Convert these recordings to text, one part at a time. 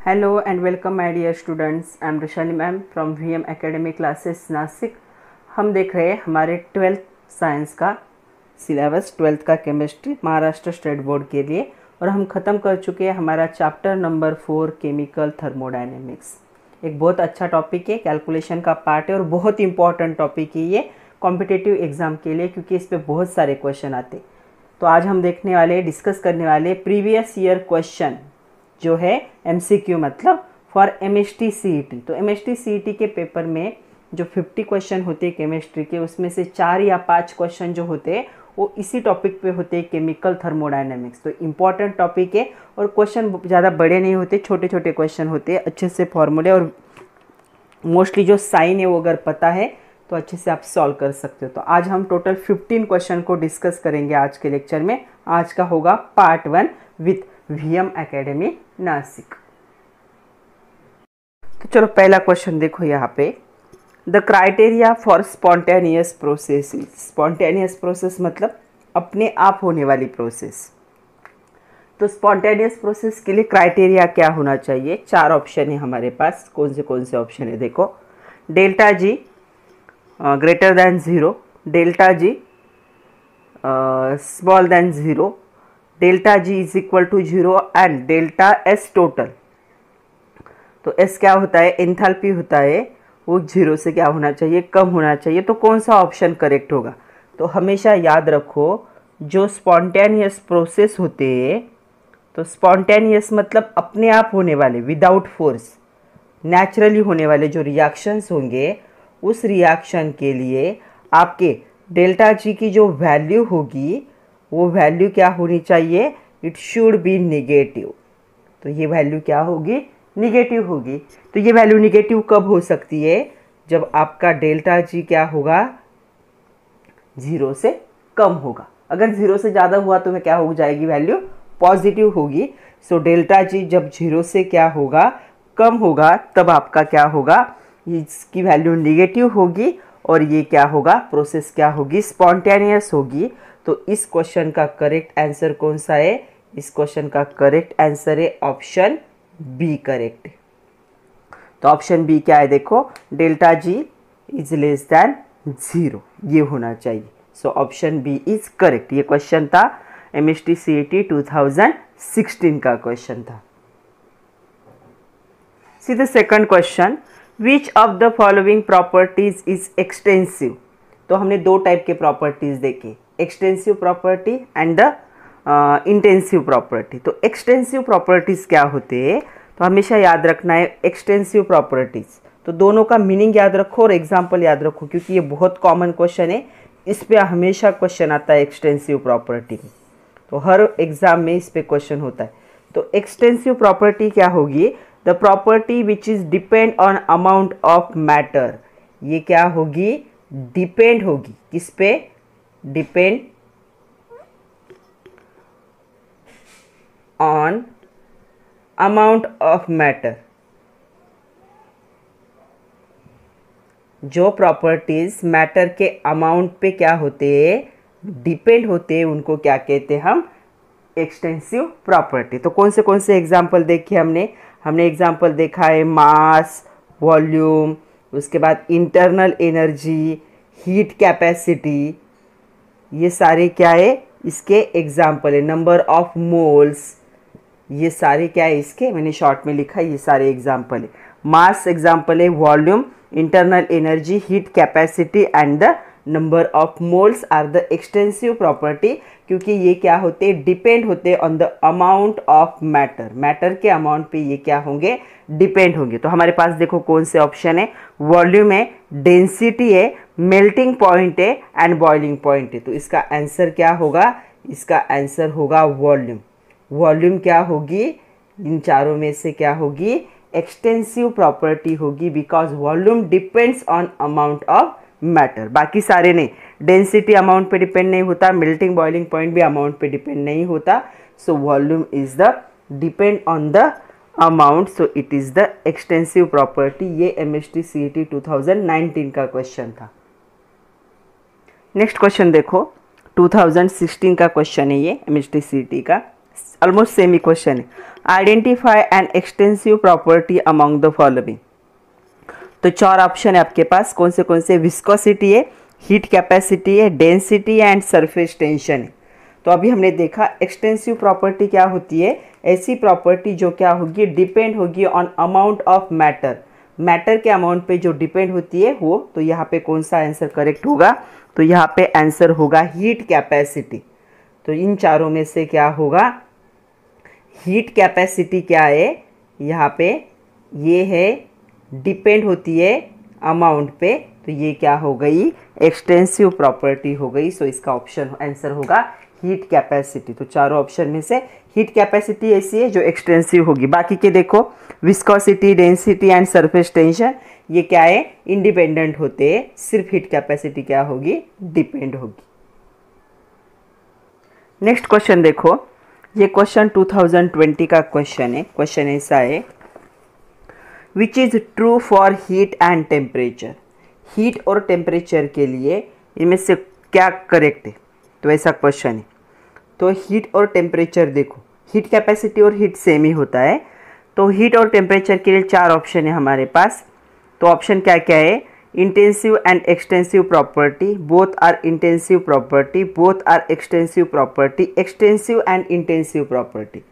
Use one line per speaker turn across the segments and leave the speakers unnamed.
Hello and welcome my dear students. I am Rishani ma'am from VM Academy Classes Nashik. हम देख रहे हैं हमारे 12th साइंस का सिलेबस, 12th का केमिस्ट्री महाराष्ट्र स्टेट बोर्ड के लिए, और हम ख़त्म कर चुके हैं हमारा चैप्टर नंबर 4 केमिकल थर्मोडायनेमिक्स। एक बहुत अच्छा टॉपिक है, कैलकुलेशन का पार्ट है और बहुत इंपॉर्टेंट टॉपिक है ये कॉम्पिटिटिव एग्ज़ाम के लिए, क्योंकि इस पर बहुत सारे क्वेश्चन आते। तो आज हम देखने वाले, डिस्कस करने वाले प्रीवियस ईयर क्वेश्चन जो है MCQ, मतलब फॉर MHT CET। तो MHT CET के पेपर में जो 50 क्वेश्चन होते हैं केमिस्ट्री के, उसमें से 4 या 5 क्वेश्चन जो होते हैं वो इसी टॉपिक पे होते हैं, केमिकल थर्मोडायनेमिक्स। तो इम्पॉर्टेंट टॉपिक है और क्वेश्चन ज़्यादा बड़े नहीं होते, छोटे छोटे क्वेश्चन होते हैं, अच्छे से फॉर्मूले और मोस्टली जो साइन है वो अगर पता है तो अच्छे से आप सॉल्व कर सकते हो। तो आज हम टोटल 15 क्वेश्चन को डिस्कस करेंगे आज के लेक्चर में। आज का होगा part 1 with VM academy Nashik. तो चलो पहला क्वेश्चन देखो यहाँ पे, the criteria for spontaneous process. Spontaneous process मतलब अपने आप होने वाली प्रोसेस। तो स्पॉन्टेनियस प्रोसेस के लिए क्राइटेरिया क्या होना चाहिए? 4 ऑप्शन है हमारे पास। कौन से ऑप्शन है देखो, delta G greater than 0, delta G smaller than 0, delta G is equal to 0 and delta S total. तो एस क्या होता है? एंथैल्पी होता है, वो 0 से क्या होना चाहिए? कम होना चाहिए। तो कौन सा ऑप्शन करेक्ट होगा? तो हमेशा याद रखो, जो स्पॉन्टेनियस प्रोसेस होते हैं, तो स्पॉन्टेनियस मतलब अपने आप होने वाले, विदाउट फोर्स, नेचुरली होने वाले जो रिएक्शंस होंगे, उस रिएक्शन के लिए आपके डेल्टा जी की जो वैल्यू होगी वो वैल्यू क्या होनी चाहिए? It should be negative. तो ये वैल्यू क्या होगी? निगेटिव होगी। तो ये वैल्यू निगेटिव कब हो सकती है? जब आपका डेल्टा जी क्या होगा? 0 से कम होगा। अगर 0 से ज़्यादा हुआ तो क्या हो जाएगी? वैल्यू पॉजिटिव होगी। सो डेल्टा जी जब 0 से क्या होगा? कम होगा, तब आपका क्या होगा? इसकी वैल्यू निगेटिव होगी और ये क्या होगा? प्रोसेस क्या होगी? स्पॉन्टेनियस होगी। तो इस क्वेश्चन का करेक्ट आंसर कौन सा है? इस क्वेश्चन का करेक्ट आंसर है ऑप्शन बी करेक्ट। तो ऑप्शन बी क्या है देखो, delta G is less than 0, ये होना चाहिए। So option B is correct. ये क्वेश्चन था MHT CET 2016 का क्वेश्चन था। See the second question, which of the following properties is extensive. तो हमने 2 टाइप के प्रॉपर्टीज देखे, extensive property and the intensive property. तो एक्सटेंसिव प्रॉपर्टीज क्या होते हैं? तो हमेशा याद रखना है एक्सटेंसिव प्रॉपर्टीज। तो दोनों का मीनिंग याद रखो और एग्जाम्पल याद रखो, क्योंकि ये बहुत कॉमन क्वेश्चन है, इस पे हमेशा क्वेश्चन आता है एक्सटेंसिव प्रॉपर्टी में। तो हर एग्जाम में इस पे क्वेश्चन होता है। तो एक्सटेंसिव प्रॉपर्टी क्या होगी? The property which is depend on amount of matter. ये क्या होगी? डिपेंड होगी। किस पे? Depend on amount of matter. जो प्रॉपर्टीज मैटर के अमाउंट पे क्या होते हैं? डिपेंड होते हैं, उनको क्या कहते हैं हम? Extensive property. तो कौन से एग्जाम्पल देखे हमने एग्जाम्पल देखा है मास, वॉल्यूम, उसके बाद इंटरनल एनर्जी, हीट कैपेसिटी, ये सारे क्या है? इसके एग्जाम्पल है। नंबर ऑफ मोल्स, ये सारे क्या है? इसके मैंने शॉर्ट में लिखा है, ये सारे एग्जाम्पल है। मास एग्जाम्पल है, volume, internal energy, heat capacity and the number of moles are the extensive property, क्योंकि ये क्या होते हैं? डिपेंड होते हैं on the amount of matter. Matter के अमाउंट पे ये क्या होंगे? डिपेंड होंगे। तो हमारे पास देखो कौन से ऑप्शन है, वॉल्यूम है, डेंसिटी है, मेल्टिंग पॉइंट है एंड बॉइलिंग पॉइंट है। तो इसका आंसर क्या होगा? इसका आंसर होगा वॉल्यूम। वॉल्यूम क्या होगी? इन चारों में से क्या होगी? एक्सटेंसिव प्रॉपर्टी होगी, because volume depends on amount of matter. बाकी सारे नहीं, डेंसिटी अमाउंट पे डिपेंड नहीं होता, मेल्टिंग बॉइलिंग पॉइंट भी अमाउंट पे डिपेंड नहीं होता। So volume is the depend on the amount, so it is the extensive property. ये MHT CET 2019 का क्वेश्चन था। नेक्स्ट क्वेश्चन देखो, 2016 का क्वेश्चन है ये MHT CET का। ऑलमोस्ट सेम ही क्वेश्चन है। Identify an extensive property among the following. तो 4 ऑप्शन है आपके पास, कौन से विस्कोसिटी है, हीट कैपेसिटी है, डेंसिटी एंड सरफेस टेंशन है। तो अभी हमने देखा एक्सटेंसिव प्रॉपर्टी क्या होती है, ऐसी प्रॉपर्टी जो क्या होगी, डिपेंड होगी on amount of matter, matter के अमाउंट पे जो डिपेंड होती है वो। तो यहाँ पे कौन सा आंसर करेक्ट होगा, तो यहाँ पे आंसर होगा हीट कैपेसिटी। तो इन चारों में से क्या होगा, हीट कैपेसिटी क्या है, यहाँ पे ये है डिपेंड होती है अमाउंट पे, तो ये क्या हो गई, एक्सटेंसिव प्रॉपर्टी हो गई। सो इसका ऑप्शन आंसर होगा हीट कैपेसिटी। तो चारों ऑप्शन में से हीट कैपेसिटी ऐसी है जो एक्सटेंसिव होगी। बाकी के देखो viscosity, density and surface tension ये क्या है, इंडिपेंडेंट होते हैं, सिर्फ हीट कैपेसिटी क्या होगी, डिपेंड होगी। नेक्स्ट क्वेश्चन देखो, ये क्वेश्चन 2020 का क्वेश्चन है। क्वेश्चन ऐसा है, which is true for heat and temperature. Heat और टेम्परेचर के लिए इनमें से क्या करेक्ट है, तो ऐसा क्वेश्चन है। तो हीट और टेम्परेचर देखो, हीट कैपेसिटी और हीट सेम ही होता है। तो हीट और टेम्परेचर के लिए 4 ऑप्शन है हमारे पास। तो ऑप्शन क्या क्या है, intensive and extensive property, both are intensive property, both are extensive property, extensive and intensive property.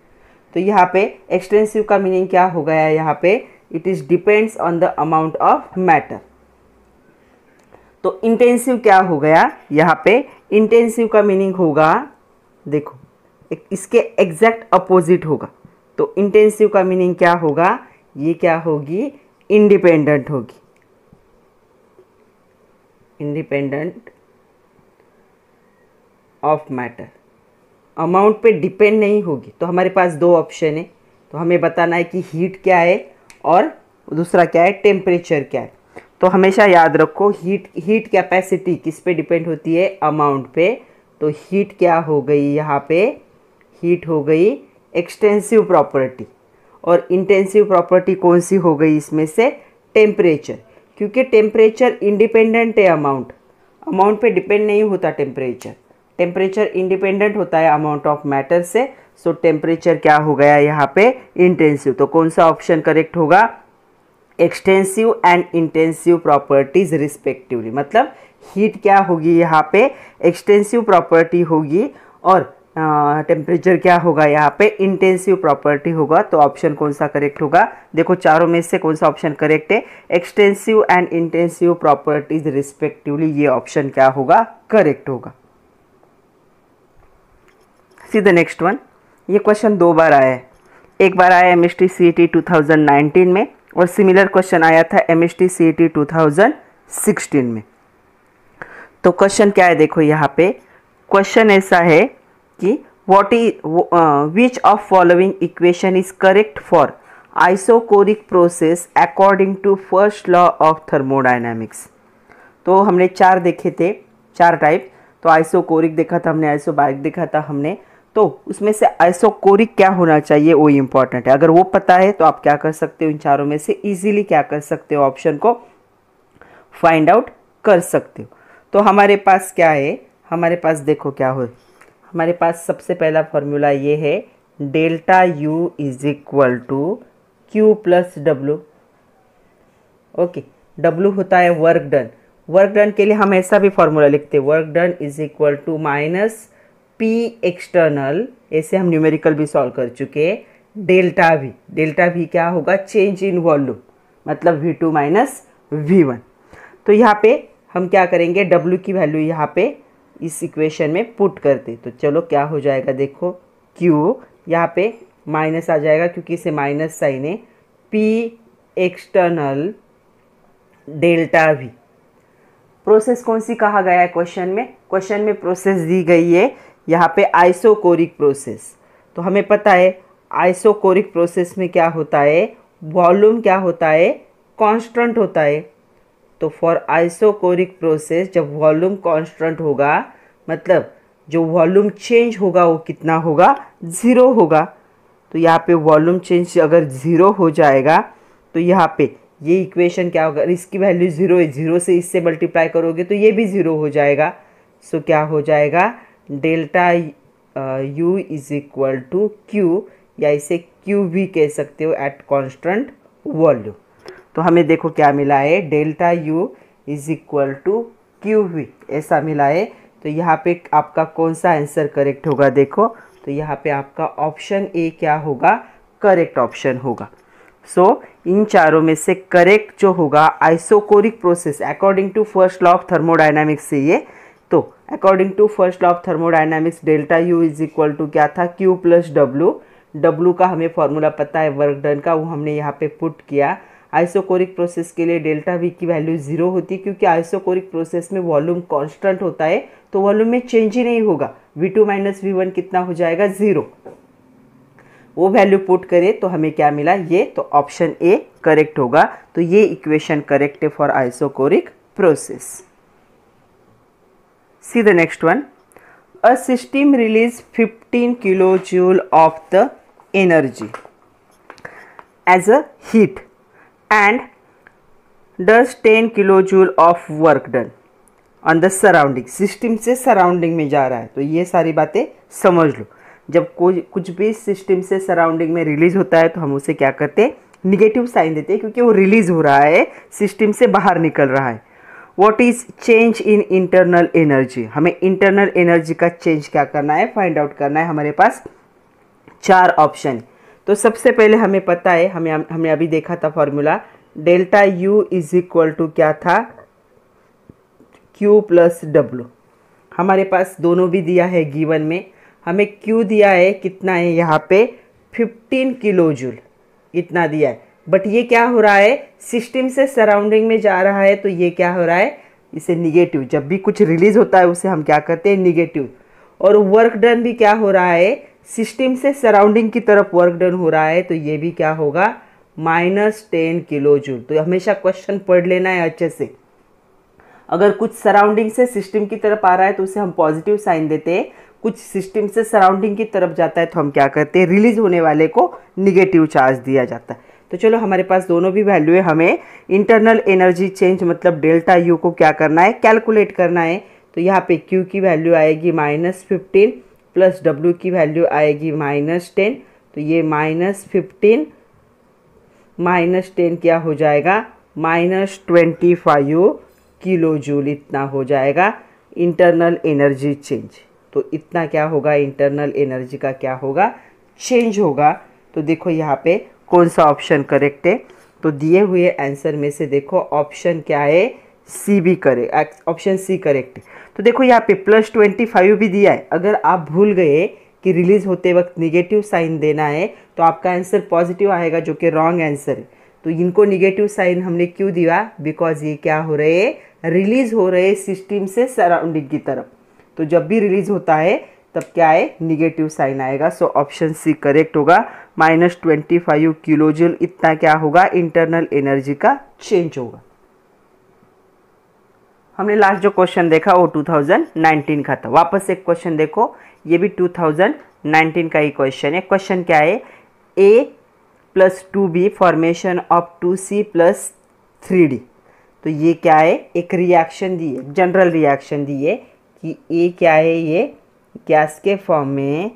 तो यहाँ पे एक्सटेंसिव का मीनिंग क्या हो गया, यहाँ पे it is depends on the amount of matter. तो इंटेंसिव क्या हो गया, यहाँ पे इंटेंसिव का मीनिंग होगा, देखो इसके एग्जैक्ट अपोजिट होगा। तो इंटेंसिव का मीनिंग क्या होगा, ये क्या होगी, इंडिपेंडेंट होगी, इंडिपेंडेंट ऑफ मैटर, अमाउंट पे डिपेंड नहीं होगी। तो हमारे पास 2 ऑप्शन है, तो हमें बताना है कि हीट क्या है और दूसरा क्या है, टेम्परेचर क्या है। तो हमेशा याद रखो हीट कैपेसिटी किस पे डिपेंड होती है, अमाउंट पे। तो हीट क्या हो गई, यहाँ पे हीट हो गई एक्सटेंसिव प्रॉपर्टी, और इंटेंसिव प्रॉपर्टी कौन सी हो गई इसमें से, टेम्परेचर। क्योंकि टेम्परेचर इंडिपेंडेंट है अमाउंट पे डिपेंड नहीं होता टेम्परेचर इंडिपेंडेंट होता है अमाउंट ऑफ मैटर से। सो टेम्परेचर क्या हो गया यहाँ पे, इंटेंसिव। तो कौन सा ऑप्शन करेक्ट होगा, extensive and intensive properties respectively. मतलब हीट क्या होगी यहाँ पे, एक्सटेंसिव प्रॉपर्टी होगी, और टेम्परेचर क्या होगा यहाँ पे, इंटेंसिव प्रॉपर्टी होगा। तो ऑप्शन कौन सा करेक्ट होगा, देखो चारों में से कौन सा ऑप्शन करेक्ट है, extensive and intensive properties respectively, ये ऑप्शन क्या होगा, करेक्ट होगा। सी द नेक्स्ट वन, ये क्वेश्चन 2 बार आया है। एक बार आया MST CET 2019 में, और सिमिलर क्वेश्चन आया था MST CET 2016 में। तो क्वेश्चन क्या है, देखो यहाँ पे क्वेश्चन ऐसा है कि which of following equation is correct for isochoric process according to first law of thermodynamics. तो हमने 4 देखे थे, 4 टाइप। तो आइसोकोरिक देखा था हमने, आइसोबारिक देखा था हमने। तो उसमें से आइसोकोरिक क्या होना चाहिए वो इंपॉर्टेंट है। अगर वो पता है तो आप क्या कर सकते हो, इन चारों में से इजीली क्या कर सकते हो, ऑप्शन को फाइंड आउट कर सकते हो। तो हमारे पास क्या है, हमारे पास देखो क्या हो, हमारे पास सबसे पहला फॉर्मूला ये है, delta U is equal to Q plus W। Okay, W होता है वर्क डन। वर्क डन के लिए हम ऐसा भी फॉर्मूला लिखते हैं, work done is equal to minus P external, ऐसे हम न्यूमेरिकल भी सॉल्व कर चुके हैं। डेल्टा V क्या होगा, चेंज इन वॉल्यूम, मतलब V2 माइनस V1। तो यहाँ पे हम क्या करेंगे, W की वैल्यू यहाँ पे इस इक्वेशन में पुट करते। तो चलो क्या हो जाएगा, देखो Q यहाँ पे माइनस आ जाएगा क्योंकि इसे माइनस साइन है, P external delta V। Process कौन सी कहा गया है क्वेश्चन में प्रोसेस दी गई है यहाँ पे आइसोकोरिक प्रोसेस। तो हमें पता है आइसोकोरिक प्रोसेस में क्या होता है, वॉल्यूम क्या होता है, कांस्टेंट होता है। तो फॉर आइसोकोरिक प्रोसेस जब वॉल्यूम कांस्टेंट होगा, मतलब जो वॉल्यूम चेंज होगा वो कितना होगा, 0 होगा। तो यहाँ पे वॉल्यूम चेंज अगर 0 हो जाएगा तो यहाँ पे ये इक्वेशन क्या होगा, इसकी वैल्यू 0 है, 0 से इससे मल्टीप्लाई करोगे तो ये भी 0 हो जाएगा। सो क्या हो जाएगा, delta U is equal to Q, या इसे Q भी कह सकते हो एट कॉन्स्टेंट वॉल्यूम। तो हमें देखो क्या मिला है, delta U is equal to QV ऐसा मिला है। तो यहाँ पे आपका कौन सा आंसर करेक्ट होगा देखो, तो यहाँ पे आपका ऑप्शन ए क्या होगा, करेक्ट ऑप्शन होगा। सो इन चारों में से करेक्ट जो होगा isochoric process according to first law of thermodynamics से ये, तो according to first law of thermodynamics delta U is equal to क्या था, क्यू प्लस डब्ल्यू। डब्ल्यू का हमें फॉर्मूला पता है वर्क डन का, वो हमने यहाँ पे पुट किया। आइसोकोरिक प्रोसेस के लिए डेल्टा वी की वैल्यू 0 होती है, क्योंकि आइसोकोरिक प्रोसेस में वॉल्यूम कांस्टेंट होता है, तो वॉल्यूम में चेंज ही नहीं होगा। V2 माइनस V1 कितना हो जाएगा, 0। वो वैल्यू पुट करें तो हमें क्या मिला ये, तो ऑप्शन ए करेक्ट होगा। तो ये इक्वेशन करेक्ट है for isochoric process. See the next one, a system release 15 kilojoule of the energy as a heat and does 10 kilojoule of work done on the surrounding. System से surrounding में जा रहा है, तो ये सारी बातें समझ लो। जब कोई कुछ भी सिस्टम से सराउंडिंग में रिलीज होता है तो हम उसे क्या करते हैं, निगेटिव साइन देते हैं, क्योंकि वो रिलीज हो रहा है, सिस्टम से बाहर निकल रहा है। What is change in internal energy, हमें इंटरनल एनर्जी का चेंज क्या करना है, फाइंड आउट करना है। हमारे पास 4 ऑप्शन। तो सबसे पहले हमें पता है, हमने अभी देखा था formula, delta U is equal to क्या था, क्यू प्लस डब्ल्यू। हमारे पास दोनों भी दिया है गिवन में। हमें क्यू दिया है, कितना है यहाँ पे 15 किलोजूल, इतना दिया है। बट ये क्या हो रहा है, सिस्टम से सराउंडिंग में जा रहा है, तो ये क्या हो रहा है, इसे निगेटिव। जब भी कुछ रिलीज होता है उसे हम क्या करते हैं, निगेटिव। और वर्क डन भी क्या हो रहा है, सिस्टम से सराउंडिंग की तरफ वर्क डन हो रहा है, तो ये भी क्या होगा, -10 किलोजूल। तो हमेशा क्वेश्चन पढ़ लेना है अच्छे से। अगर कुछ सराउंडिंग से सिस्टम की तरफ आ रहा है तो उसे हम पॉजिटिव साइन देते हैं, कुछ सिस्टम से सराउंडिंग की तरफ जाता है तो हम क्या करते हैं, रिलीज होने वाले को निगेटिव चार्ज दिया जाता है। तो चलो हमारे पास दोनों भी वैल्यू है। हमें इंटरनल एनर्जी चेंज मतलब डेल्टा यू को क्या करना है, कैलकुलेट करना है। तो यहाँ पे क्यू की वैल्यू आएगी -15 प्लस डब्ल्यू की वैल्यू आएगी -10। तो ये -15 -10 क्या हो जाएगा, -25 किलोजूल इतना हो जाएगा इंटरनल एनर्जी चेंज। तो इतना क्या होगा, इंटरनल एनर्जी का क्या होगा, चेंज होगा। तो देखो यहाँ पे कौन सा ऑप्शन करेक्ट है, तो दिए हुए आंसर में से देखो ऑप्शन क्या है, सी भी करेक्ट, ऑप्शन सी करेक्ट है। तो देखो यहाँ पे +25 भी दिया है। अगर आप भूल गए कि रिलीज होते वक्त निगेटिव साइन देना है तो आपका आंसर पॉजिटिव आएगा, जो कि रॉन्ग आंसर है। तो इनको निगेटिव साइन हमने क्यों दिया, बिकॉज ये क्या हो रहे हैं, रिलीज हो रहे सिस्टम से सराउंडिंग की तरफ। तो जब भी रिलीज होता है तब क्या है, निगेटिव साइन आएगा। सो ऑप्शन सी करेक्ट होगा, -25 किलोजूल इतना क्या होगा, इंटरनल एनर्जी का चेंज होगा। हमने लास्ट जो क्वेश्चन देखा वो 2019 का था। वापस एक क्वेश्चन देखो, ये भी 2019 का ही क्वेश्चन है। क्वेश्चन क्या है, A+2B फॉर्मेशन ऑफ 2C+3D। तो ये क्या है, एक रिएक्शन दी है, जनरल रिएक्शन दी है कि A क्या है, ये गैस के फॉर्म में,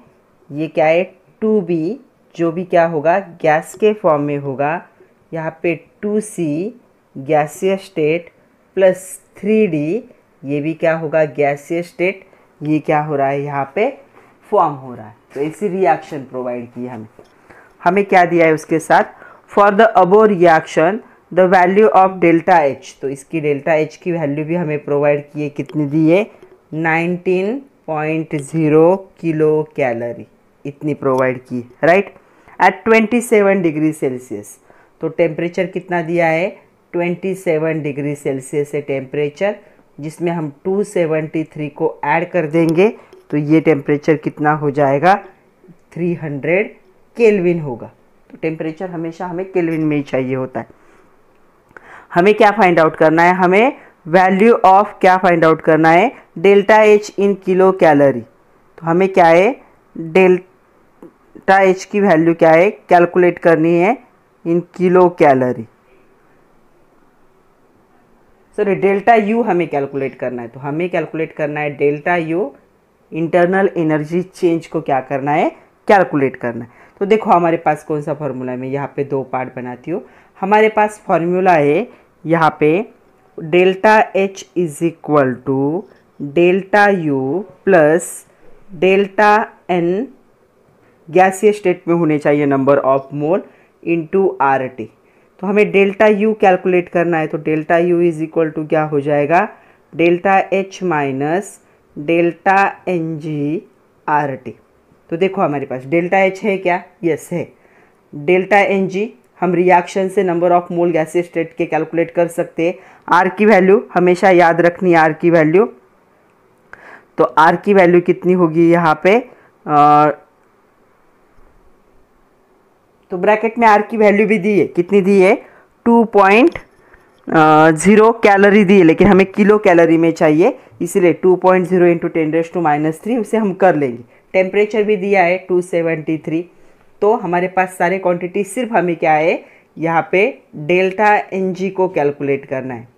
ये क्या है 2B जो भी क्या होगा, गैस के फॉर्म में होगा। यहाँ पे 2C गैसीय स्टेट प्लस 3D ये भी क्या होगा, गैसीय स्टेट। ये क्या हो रहा है, यहाँ पे फॉर्म हो रहा है। तो ऐसी रिएक्शन प्रोवाइड की हमें क्या दिया है उसके साथ, for the above reaction the value of delta H. तो इसकी डेल्टा एच की वैल्यू भी हमें प्रोवाइड की है, कितनी दी है, 19.0 किलो कैलोरी इतनी प्रोवाइड की, राइट, एट 27 डिग्री सेल्सियस। तो टेम्परेचर कितना दिया है, 27 डिग्री सेल्सियस है टेम्परेचर, जिसमें हम 273 को ऐड कर देंगे तो ये टेम्परेचर कितना हो जाएगा, 300 केल्विन होगा। तो टेम्परेचर हमेशा हमें केल्विन में ही चाहिए होता है। हमें क्या फाइंड आउट करना है, हमें वैल्यू ऑफ क्या फाइंड आउट करना है, delta H in kilo calorie. तो हमें क्या है, डेल्टा एच की वैल्यू क्या है, कैलकुलेट करनी है in kilo calorie. Sorry, delta U हमें कैलकुलेट करना है। तो हमें कैलकुलेट करना है delta you internal energy change को क्या करना है, कैलकुलेट करना है। तो देखो हमारे पास कौन सा फॉर्मूला है, मैं यहाँ पे दो पार्ट बनाती हूँ। हमारे पास फॉर्मूला है यहाँ पे delta H is equal to delta U plus delta N, गैसीय स्टेट में होने चाहिए number of mole, into R T. तो हमें डेल्टा यू कैलकुलेट करना है, तो delta U is equal to क्या हो जाएगा, delta H minus delta N G R T. तो देखो हमारे पास डेल्टा एच है क्या, यस है। डेल्टा एन जी हम रिएक्शन से नंबर ऑफ मोल गैसीय स्टेट के कैलकुलेट कर सकते हैं। आर की वैल्यू हमेशा याद रखनी है, आर की वैल्यू, तो आर की वैल्यू कितनी होगी यहाँ पे, तो ब्रैकेट में आर की वैल्यू भी दी है, कितनी दी है, 2.0 कैलोरी दी है, लेकिन हमें किलो कैलोरी में चाहिए, इसीलिए 2.0 इंटू 10⁻³ उसे हम कर लेंगे। टेम्परेचर भी दिया है 273। तो हमारे पास सारे क्वांटिटी, सिर्फ हमें क्या है यहाँ पे डेल्टा एन जी को कैलकुलेट करना है।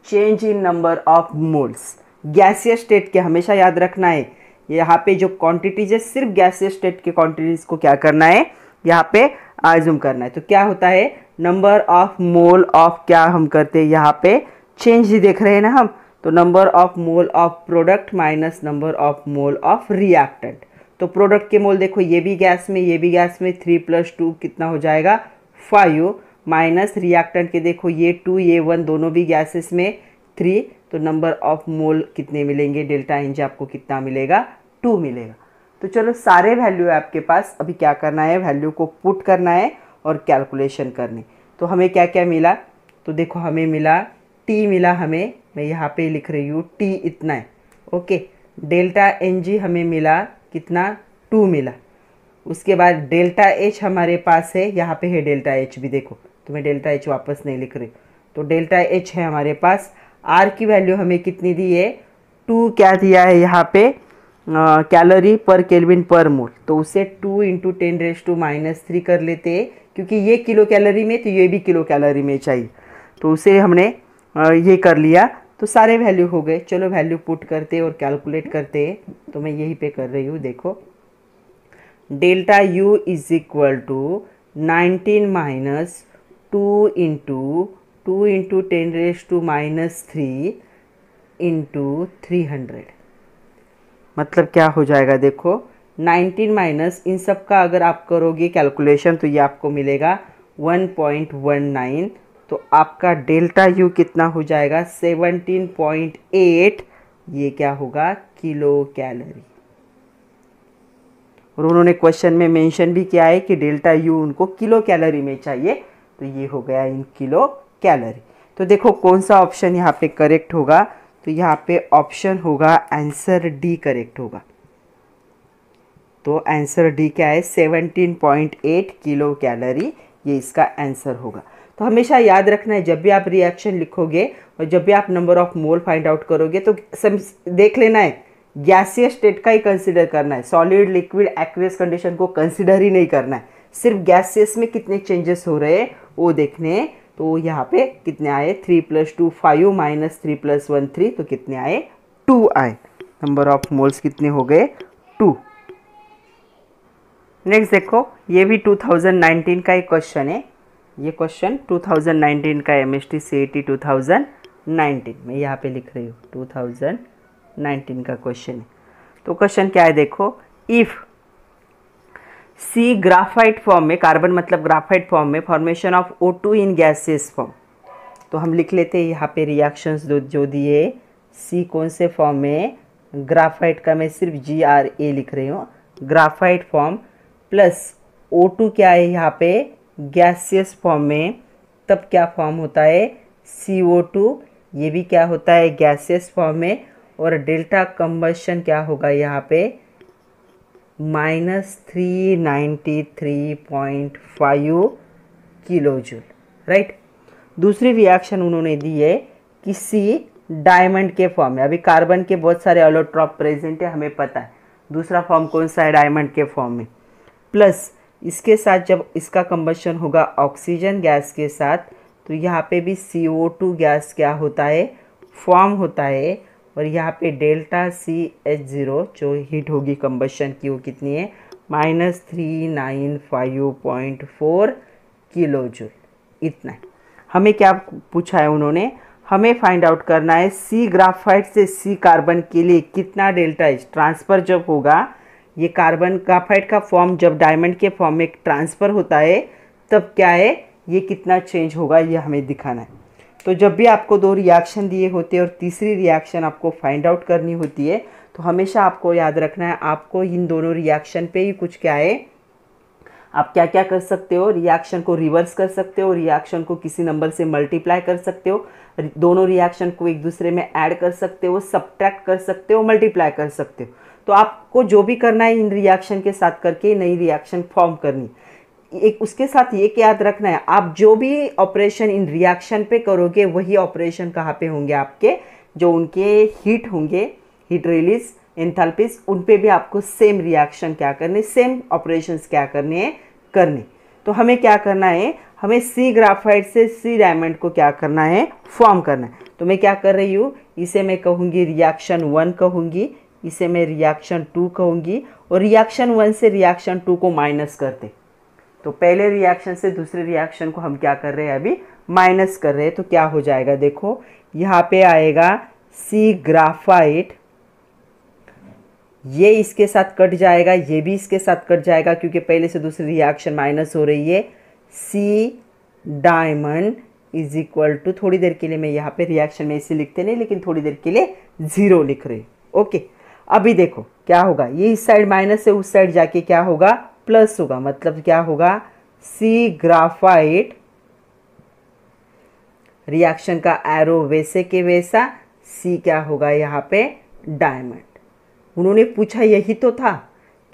Change in number of moles, गैसीय स्टेट के हमेशा याद रखना है, यहाँ पे जो क्वांटिटीज है सिर्फ गैसीय स्टेट के क्वांटिटीज को क्या करना है, यहाँ पे आज्यूम करना है। तो क्या होता है, नंबर ऑफ मोल ऑफ, क्या हम करते हैं यहाँ पे चेंज ही देख रहे हैं ना हम, तो number of mole of product minus number of mole of reactant. तो प्रोडक्ट के मोल देखो, ये भी गैस में ये भी गैस में, 3 + 2 कितना हो जाएगा 5, माइनस रिएक्टेंट के देखो ये 2 ये 1 दोनों भी गैसेस में 3, तो नंबर ऑफ मोल कितने मिलेंगे, डेल्टा एन जी आपको कितना मिलेगा, 2 मिलेगा। तो चलो सारे वैल्यू है आपके पास, अभी क्या करना है, वैल्यू को पुट करना है और कैलकुलेशन करनी। तो हमें क्या क्या मिला, तो देखो हमें मिला टी मिला हमें, मैं यहाँ पे लिख रही हूँ टी इतना है, ओके। डेल्टा एन जी हमें मिला कितना, 2 मिला। उसके बाद डेल्टा एच हमारे पास है, यहाँ पे है डेल्टा एच भी देखो, तो मैं डेल्टा एच वापस नहीं लिख रही, तो डेल्टा एच है हमारे पास। आर की वैल्यू हमें कितनी दी है, 2 क्या दिया है यहाँ पे, कैलोरी पर केल्विन पर मोल, तो उसे 2 इंटू 10⁻³ कर लेते हैं, क्योंकि ये किलो कैलोरी में तो ये भी किलो कैलोरी में चाहिए, तो उसे हमने ये कर लिया। तो सारे वैल्यू हो गए, चलो वैल्यू पुट करते और कैलकुलेट करते हैं। तो मैं यहीं पे कर रही हूँ, देखो delta U is equal to 19 minus 2 into 10⁻³ into 300, मतलब क्या हो जाएगा, देखो 19 माइनस इन सब का अगर आप करोगे कैलकुलेशन तो ये आपको मिलेगा 1.19, तो आपका डेल्टा यू कितना हो जाएगा 17.8, ये क्या होगा किलो कैलोरी। और उन्होंने क्वेश्चन में मेंशन भी किया है कि डेल्टा यू उनको किलो कैलोरी में चाहिए, तो ये हो गया इन किलो कैलोरी। तो देखो कौन सा ऑप्शन यहाँ पे करेक्ट होगा, तो यहाँ पे ऑप्शन होगा आंसर डी करेक्ट होगा। तो आंसर डी क्या है, 17.8 किलो कैलोरी, ये इसका आंसर होगा। तो हमेशा याद रखना है, जब भी आप रिएक्शन लिखोगे और जब भी आप number of mole find out करोगे तो देख लेना है गैसीय स्टेट का ही कंसिडर करना है, सॉलिड लिक्विड एक्वियस कंडीशन को कंसिडर ही नहीं करना है, सिर्फ गैसियस में कितने चेंजेस हो रहे हैं वो देखने। तो यहाँ पे कितने आए, 3 + 2 5 माइनस 3 + 1 3, तो कितने आए 2 आए, नंबर ऑफ मोल्स कितने हो गए 2। नेक्स्ट देखो, ये भी 2019 का एक क्वेश्चन है, ये क्वेश्चन 2019 का MST CET 2019 में यहाँ पे लिख रही हूँ, 2019 का क्वेश्चन है। तो क्वेश्चन क्या है देखो, इफ़ सी ग्राफाइट फॉर्म में, कार्बन मतलब ग्राफाइट फॉर्म में, formation of O2 in gaseous form, तो हम लिख लेते हैं यहाँ पे रिएक्शंस जो दिए, सी कौन से फॉर्म में, ग्राफाइट का मैं सिर्फ GRA लिख रही हूँ, ग्राफाइट फॉर्म प्लस O2 क्या है यहाँ पे गैसियस फॉर्म में, तब क्या फॉर्म होता है CO2, ये भी क्या होता है गैसियस फॉर्म में, और डेल्टा कंबशन क्या होगा यहाँ पे -393.5 किलो जूल, राइट। दूसरी रिएक्शन उन्होंने दी है कि सी डायमंड के फॉर्म में, अभी कार्बन के बहुत सारे एलोट्रॉप प्रेजेंट है हमें पता है, दूसरा फॉर्म कौन सा है डायमंड के फॉर्म में, प्लस इसके साथ जब इसका कंबशन होगा ऑक्सीजन गैस के साथ, तो यहाँ पे भी CO2 गैस क्या होता है फॉर्म होता है और यहाँ पे डेल्टा CH0 जो हीट होगी कंबशन की वो कितनी है -395.4 किलो जूल, इतना है। हमें क्या पूछा है उन्होंने, हमें फाइंड आउट करना है C ग्राफाइट से C कार्बन के लिए कितना डेल्टा एच ट्रांसफ़र जब होगा, ये कार्बन ग्राफाइट का फॉर्म जब डायमंड के फॉर्म में ट्रांसफ़र होता है तब क्या है, ये कितना चेंज होगा ये हमें दिखाना है। तो जब भी आपको दो रिएक्शन दिए होते हैं और तीसरी रिएक्शन आपको फाइंड आउट करनी होती है तो हमेशा आपको याद रखना है, आपको इन दोनों रिएक्शन पे ही कुछ क्या है, आप क्या क्या कर सकते हो, रिएक्शन को रिवर्स कर सकते हो, रिएक्शन को किसी नंबर से मल्टीप्लाई कर सकते हो, दोनों रिएक्शन को एक दूसरे में ऐड कर सकते हो, सब्ट्रैक्ट कर सकते हो, मल्टीप्लाई कर सकते हो। तो आपको जो भी करना है इन रिएक्शन के साथ करके नई रिएक्शन फॉर्म करनी। एक उसके साथ ये याद रखना है, आप जो भी ऑपरेशन इन रिएक्शन पे करोगे वही ऑपरेशन कहाँ पे होंगे, आपके जो उनके हीट होंगे, हीट रिलीज एंथैल्पीज, उन पे भी आपको सेम रिएक्शन क्या करने, सेम ऑपरेशंस क्या करने हैं करने। तो हमें क्या करना है, हमें C ग्राफाइट से C डायमंड को क्या करना है, फॉर्म करना है। तो मैं क्या कर रही हूँ, इसे मैं कहूँगी रिएक्शन 1 कहूँगी, इसे मैं रिएक्शन 2 कहूँगी, और रिएक्शन 1 से रिएक्शन 2 को माइनस करते। तो पहले रिएक्शन से दूसरे रिएक्शन को हम क्या कर रहे हैं, अभी माइनस कर रहे हैं। तो क्या हो जाएगा, देखो यहाँ पे आएगा C ग्राफाइट, ये इसके साथ कट जाएगा, ये भी इसके साथ कट जाएगा क्योंकि पहले से दूसरी रिएक्शन माइनस हो रही है। C diamond is equal to, थोड़ी देर के लिए मैं यहाँ पे रिएक्शन में इसे लिखते नहीं लेकिन थोड़ी देर के लिए 0 लिख रहे। ओके, अभी देखो क्या होगा, ये इस साइड माइनस से उस साइड जाके क्या होगा, प्लस होगा। मतलब क्या होगा, C ग्राफाइट, रिएक्शन का एरो वैसे के वैसा, C क्या होगा यहाँ पे डायमंड। उन्होंने पूछा यही तो था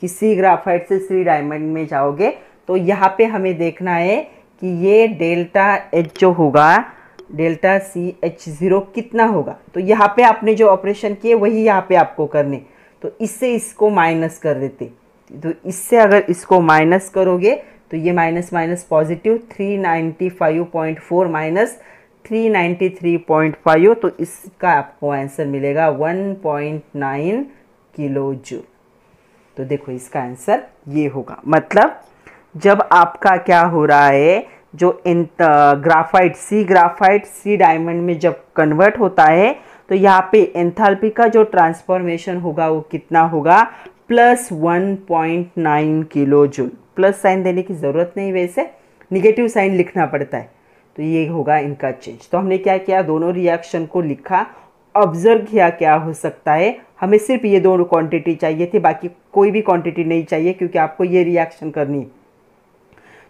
कि C ग्राफाइट से C डायमंड में जाओगे, तो यहाँ पे हमें देखना है कि ये डेल्टा H जो होगा, डेल्टा CH0 कितना होगा। तो यहाँ पे आपने जो ऑपरेशन किए वही यहाँ पे आपको करने। तो इससे इसको माइनस कर देते, तो इससे अगर इसको माइनस करोगे तो ये माइनस माइनस पॉजिटिव, 395.4 माइनस 393.5, तो इसका आपको आंसर मिलेगा 1.9 किलो जूल। तो देखो इसका आंसर ये होगा। मतलब जब आपका क्या हो रहा है, जो ग्राफाइट C डायमंड में जब कन्वर्ट होता है तो यहाँ पे एंथैल्पी का जो ट्रांसफॉर्मेशन होगा वो कितना होगा, plus 1.9 kilo joule. Plus sign देने की ज़रूरत नहीं, वैसे निगेटिव साइन लिखना पड़ता है। तो ये होगा इनका चेंज। तो हमने क्या किया, दोनों रिएक्शन को लिखा, ऑब्जर्व किया क्या हो सकता है। हमें सिर्फ ये दोनों क्वांटिटी चाहिए थी, बाकी कोई भी क्वांटिटी नहीं चाहिए क्योंकि आपको ये रिएक्शन करनी है।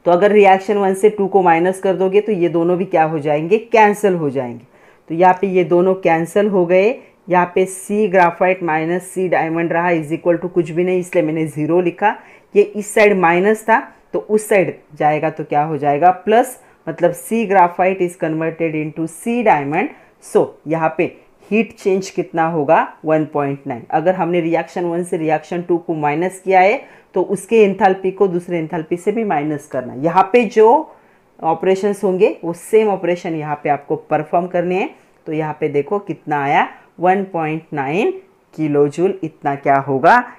तो अगर रिएक्शन 1 से 2 को माइनस कर दोगे तो ये दोनों भी क्या हो जाएंगे, कैंसिल हो जाएंगे। तो यहाँ पे ये दोनों कैंसिल हो गए। यहाँ पे C graphite minus C diamond रहा, इज इक्वल टू कुछ भी नहीं, इसलिए मैंने 0 लिखा। ये इस साइड माइनस था तो उस साइड जाएगा तो क्या हो जाएगा, प्लस। मतलब C graphite is converted into C diamond. So यहाँ पे हीट चेंज कितना होगा, 1.9। अगर हमने रिएक्शन 1 से रिएक्शन 2 को माइनस किया है तो उसके एंथैल्पी को दूसरे एंथैल्पी से भी माइनस करना। यहाँ पे जो ऑपरेशंस होंगे वो सेम ऑपरेशन यहाँ पे आपको परफॉर्म करने हैं। तो यहाँ पे देखो कितना आया, 1.9 किलो जूल। इतना क्या होगा,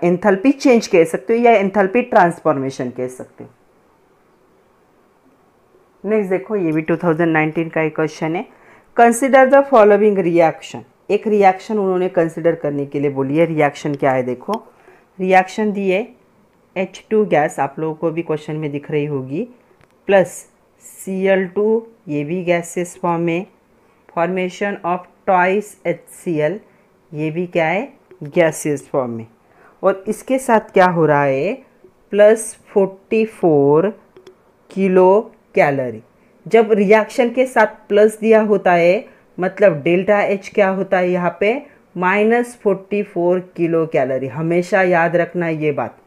एंथैल्पी चेंज कह सकते हो या एंथैल्पी ट्रांसफॉर्मेशन कह सकते हो। नेक्स्ट देखो, ये भी 2019 का एक क्वेश्चन है। Consider the following reaction. एक रिएक्शन उन्होंने कंसिडर करने के लिए बोली है। रिएक्शन क्या है, देखो रिएक्शन दी है H2 गैस, आप लोगों को भी क्वेश्चन में दिख रही होगी, प्लस Cl2, ये भी गैसेस फॉर्म में, फॉर्मेशन ऑफ ट्वाइस HCl, ये भी क्या है, गैसेस फॉर्म में। और इसके साथ क्या हो रहा है, प्लस 44 किलो कैलोरी। जब रिएक्शन के साथ प्लस दिया होता है मतलब डेल्टा H क्या होता है यहाँ पे, -44 किलो कैलोरी। हमेशा याद रखना ये बात।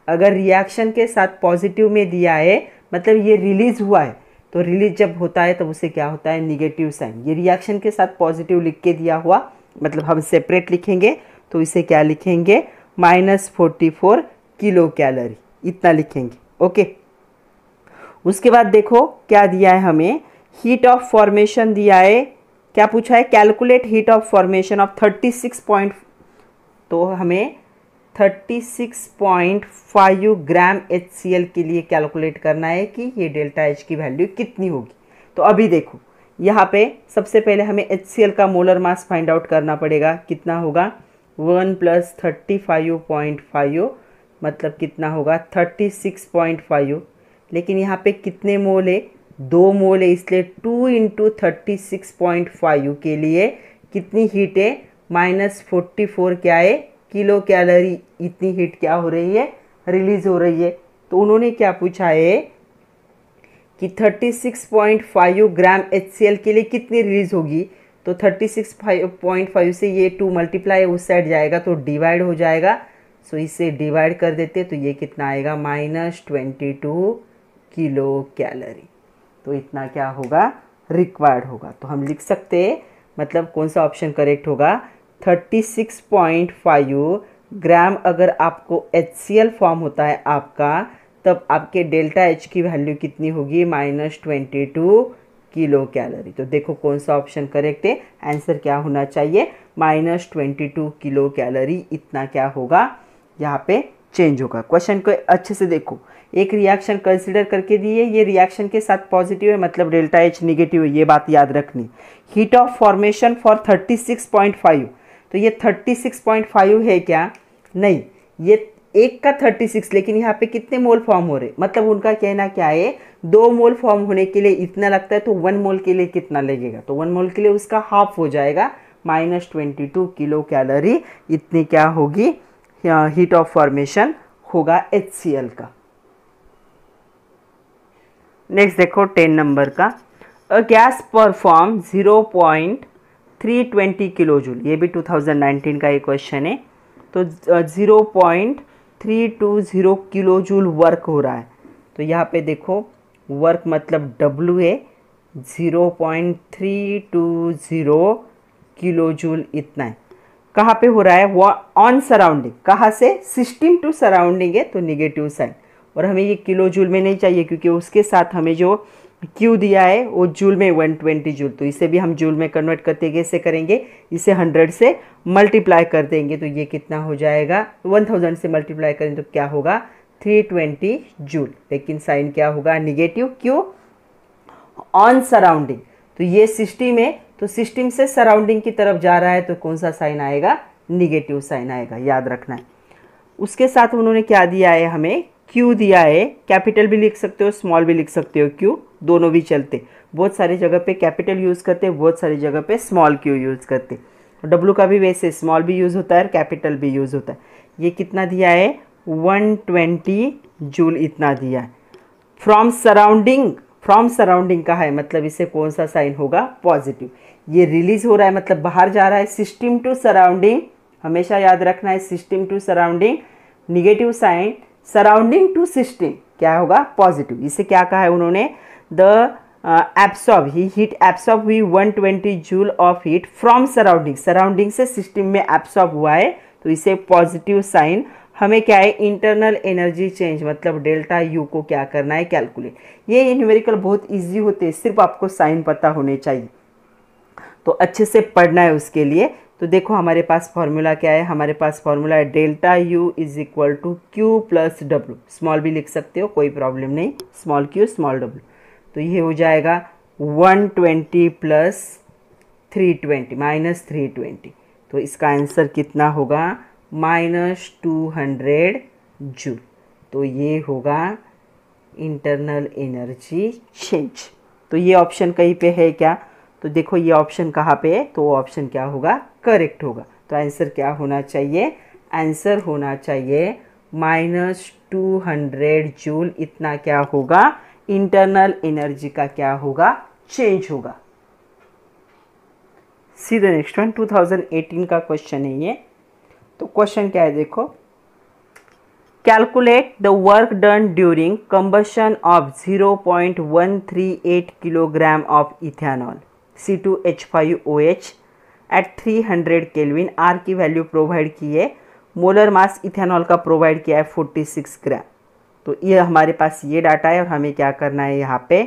अगर रिएक्शन के साथ पॉजिटिव में दिया है मतलब ये रिलीज हुआ है, तो रिलीज जब होता है तब उसे क्या होता है, निगेटिव साइन। ये रिएक्शन के साथ पॉजिटिव लिख के दिया हुआ, मतलब हम सेपरेट लिखेंगे तो इसे क्या लिखेंगे, -44 किलो कैलोरी, इतना लिखेंगे। ओके, उसके बाद देखो क्या दिया है हमें, हीट ऑफ फॉर्मेशन दिया है क्या पूछा है, calculate heat of formation of 36 तो हमें 36.5 ग्राम HCl के लिए कैलकुलेट करना है कि ये डेल्टा H की वैल्यू कितनी होगी। तो अभी देखो यहाँ पे सबसे पहले हमें HCl का मोलर मास फाइंड आउट करना पड़ेगा। कितना होगा, 1 + 35.5 मतलब कितना होगा 36.5। लेकिन यहाँ पे कितने मोल है, 2 मोल है, इसलिए 2 × 36.5 के लिए कितनी हीट है, -44 क्या है, किलो कैलोरी। इतनी हीट क्या हो रही है, रिलीज हो रही है। तो उन्होंने क्या पूछा है कि 36.5 ग्राम HCl के लिए कितनी रिलीज होगी। तो 36.5 से ये 2 मल्टीप्लाई उस साइड जाएगा तो डिवाइड हो जाएगा। सो इसे डिवाइड कर देते तो ये कितना आएगा, -22 किलो कैलोरी। तो इतना क्या होगा, रिक्वायर्ड होगा। तो हम लिख सकते हैं, मतलब कौन सा ऑप्शन करेक्ट होगा, 36.5 ग्राम अगर आपको HCl फॉर्म होता है आपका, तब आपके डेल्टा H की वैल्यू कितनी होगी, -22 किलो कैलोरी। तो देखो कौन सा ऑप्शन करेक्ट है, आंसर क्या होना चाहिए, -22 किलो कैलोरी। इतना क्या होगा, यहाँ पे चेंज होगा। क्वेश्चन को अच्छे से देखो, एक रिएक्शन कंसिडर करके दिए, ये रिएक्शन के साथ पॉजिटिव है मतलब डेल्टा H निगेटिव है, ये बात याद रखनी। हीट ऑफ फॉर्मेशन फॉर 36.5, तो ये 36.5 है क्या, नहीं, ये एक का 36, लेकिन यहाँ पे कितने मोल फॉर्म हो रहे, मतलब उनका कहना क्या है, 2 मोल फॉर्म होने के लिए इतना लगता है, तो 1 मोल के लिए कितना लगेगा, तो 1 मोल के लिए उसका हाफ हो जाएगा, -22 किलो कैलोरी। इतनी क्या होगी, हीट ऑफ फॉर्मेशन होगा HCl का। नेक्स्ट देखो 10 नंबर का, a gas perform 0.320 kilo joule, ये भी 2019 का एक क्वेश्चन है। तो 0.320 किलो जूल वर्क हो रहा है। तो यहाँ पे देखो वर्क मतलब W है, 0.320 किलो जूल इतना है। कहाँ पे हो रहा है, वो ऑन सराउंडिंग, कहाँ से, सिस्टम टू सराउंडिंग है, तो निगेटिव साइन। और हमें ये किलो जूल में नहीं चाहिए, क्योंकि उसके साथ हमें जो Q दिया है वो जूल में 120 जूल, तो इसे भी हम जूल में कन्वर्ट करते कैसे करेंगे, इसे 100 से मल्टीप्लाई कर देंगे, तो ये कितना हो जाएगा, 1000 से मल्टीप्लाई करें तो क्या होगा, 320 जूल। लेकिन साइन क्या होगा, निगेटिव, क्यों, ऑन सराउंडिंग। तो ये सिस्टम है, तो सिस्टम से सराउंडिंग की तरफ जा रहा है, तो कौन सा साइन आएगा, निगेटिव साइन आएगा, याद रखना है। उसके साथ उन्होंने क्या दिया है, हमें Q दिया है, कैपिटल भी लिख सकते हो, स्मॉल भी लिख सकते हो, Q दोनों भी चलते। बहुत सारी जगह पे कैपिटल यूज़ करते हैं, बहुत सारी जगह पे स्मॉल Q यूज़ करते। W का भी वैसे स्मॉल भी यूज़ होता है और कैपिटल भी यूज़ होता है। ये कितना दिया है, 120 जूल इतना दिया है। फ्रॉम सराउंडिंग का है, मतलब इसे कौन सा साइन होगा, पॉजिटिव। ये रिलीज हो रहा है मतलब बाहर जा रहा है, सिस्टम टू सराउंडिंग, हमेशा याद रखना है, system to surrounding negative sign, surrounding to system क्या होगा, पॉजिटिव। इसे क्या कहा है उन्होंने, द एब्सॉर्ब ही हीट एब्सॉर्ब हुई 120 joule of heat from surrounding से सिस्टम में एब्सॉर्ब हुआ है, तो इसे पॉजिटिव साइन। हमें क्या है, इंटरनल एनर्जी चेंज मतलब डेल्टा यू को क्या करना है, कैलकुलेट। ये न्यूमेरिकल बहुत इजी होते हैं, सिर्फ आपको साइन पता होने चाहिए, तो अच्छे से पढ़ना है उसके लिए। तो देखो हमारे पास फॉर्मूला क्या है, हमारे पास फॉर्मूला है delta U is equal to Q plus W, small भी लिख सकते हो कोई प्रॉब्लम नहीं, स्मॉल क्यू स्मॉल डब्ल्यू। तो ये हो जाएगा 120 प्लस 320 माइनस 320, तो इसका आंसर कितना होगा, -200 जूल। तो ये होगा इंटरनल एनर्जी चेंज। तो ये ऑप्शन कहीं पे है क्या, तो देखो ये ऑप्शन कहाँ पे है, तो वो ऑप्शन क्या होगा, करेक्ट होगा। तो आंसर क्या होना चाहिए, आंसर होना चाहिए -200 जूल। इतना क्या होगा, इंटरनल एनर्जी का क्या होगा, चेंज होगा। सीधे नेक्स्ट वन 2018 का क्वेश्चन है ये। तो क्वेश्चन क्या है देखो, calculate the work done during combustion of 0.138 kilogram of ethanol C2H5OH at 300 kelvin. R की वैल्यू प्रोवाइड की है, मोलर मास इथेनॉल का प्रोवाइड किया है 46 ग्राम। तो ये हमारे पास ये डाटा है और हमें क्या करना है, यहाँ पे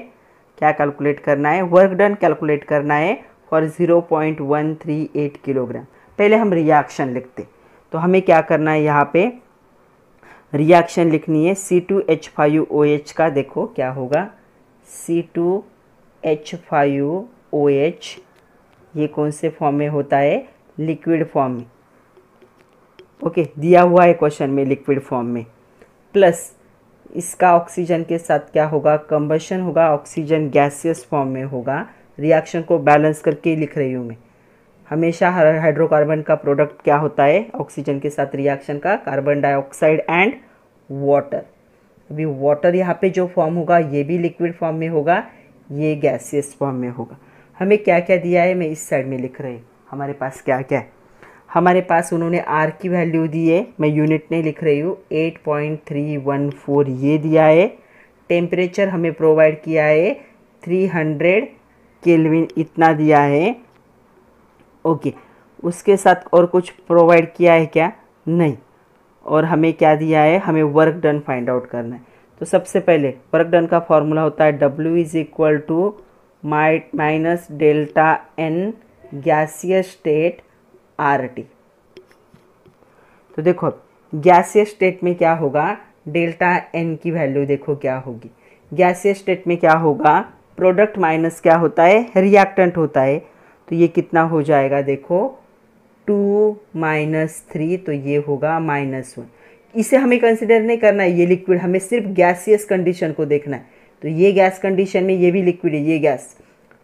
क्या कैलकुलेट करना है, वर्क डन कैलकुलेट करना है फॉर 0.138 किलोग्राम। पहले हम रिएक्शन लिखते, तो हमें क्या करना है, यहाँ पे रिएक्शन लिखनी है C2H5OH का। देखो क्या होगा, C2H5OH ये कौन से फॉर्म में होता है, लिक्विड फॉर्म में। ओके, दिया हुआ है क्वेश्चन में लिक्विड फॉर्म में। प्लस इसका ऑक्सीजन के साथ क्या होगा, कंबशन होगा, ऑक्सीजन गैसियस फॉर्म में होगा। रिएक्शन को बैलेंस करके लिख रही हूँ मैं। हमेशा हाइड्रोकार्बन का प्रोडक्ट क्या होता है, ऑक्सीजन के साथ रिएक्शन का, कार्बन डाइऑक्साइड एंड वाटर। अभी वाटर यहाँ पे जो फॉर्म होगा ये भी लिक्विड फॉर्म में होगा, ये गैसियस फॉर्म में होगा। हमें क्या क्या दिया है, मैं इस साइड में लिख रही हूँ। हमारे पास क्या क्या है, हमारे पास उन्होंने आर की वैल्यू दी है, मैं यूनिट नहीं लिख रही हूँ, 8.314 ये दिया है। टेम्परेचर हमें प्रोवाइड किया है 300 केल्विन, इतना दिया है। ओके, उसके साथ और कुछ प्रोवाइड किया है क्या, नहीं। और हमें क्या दिया है, हमें वर्क डन फाइंड आउट करना है। तो सबसे पहले वर्क डन का फॉर्मूला होता है W = minus delta N gaseous state RT। तो देखो गैसियस स्टेट में क्या होगा, डेल्टा N की वैल्यू देखो क्या होगी। गैसियस स्टेट में क्या होगा, प्रोडक्ट माइनस क्या होता है, रिएक्टेंट होता है। तो ये कितना हो जाएगा, देखो 2 - 3, तो ये होगा -1। इसे हमें कंसिडर नहीं करना है, ये लिक्विड, हमें सिर्फ गैसियस कंडीशन को देखना है। तो ये गैस कंडीशन में ये भी लिक्विड है, ये गैस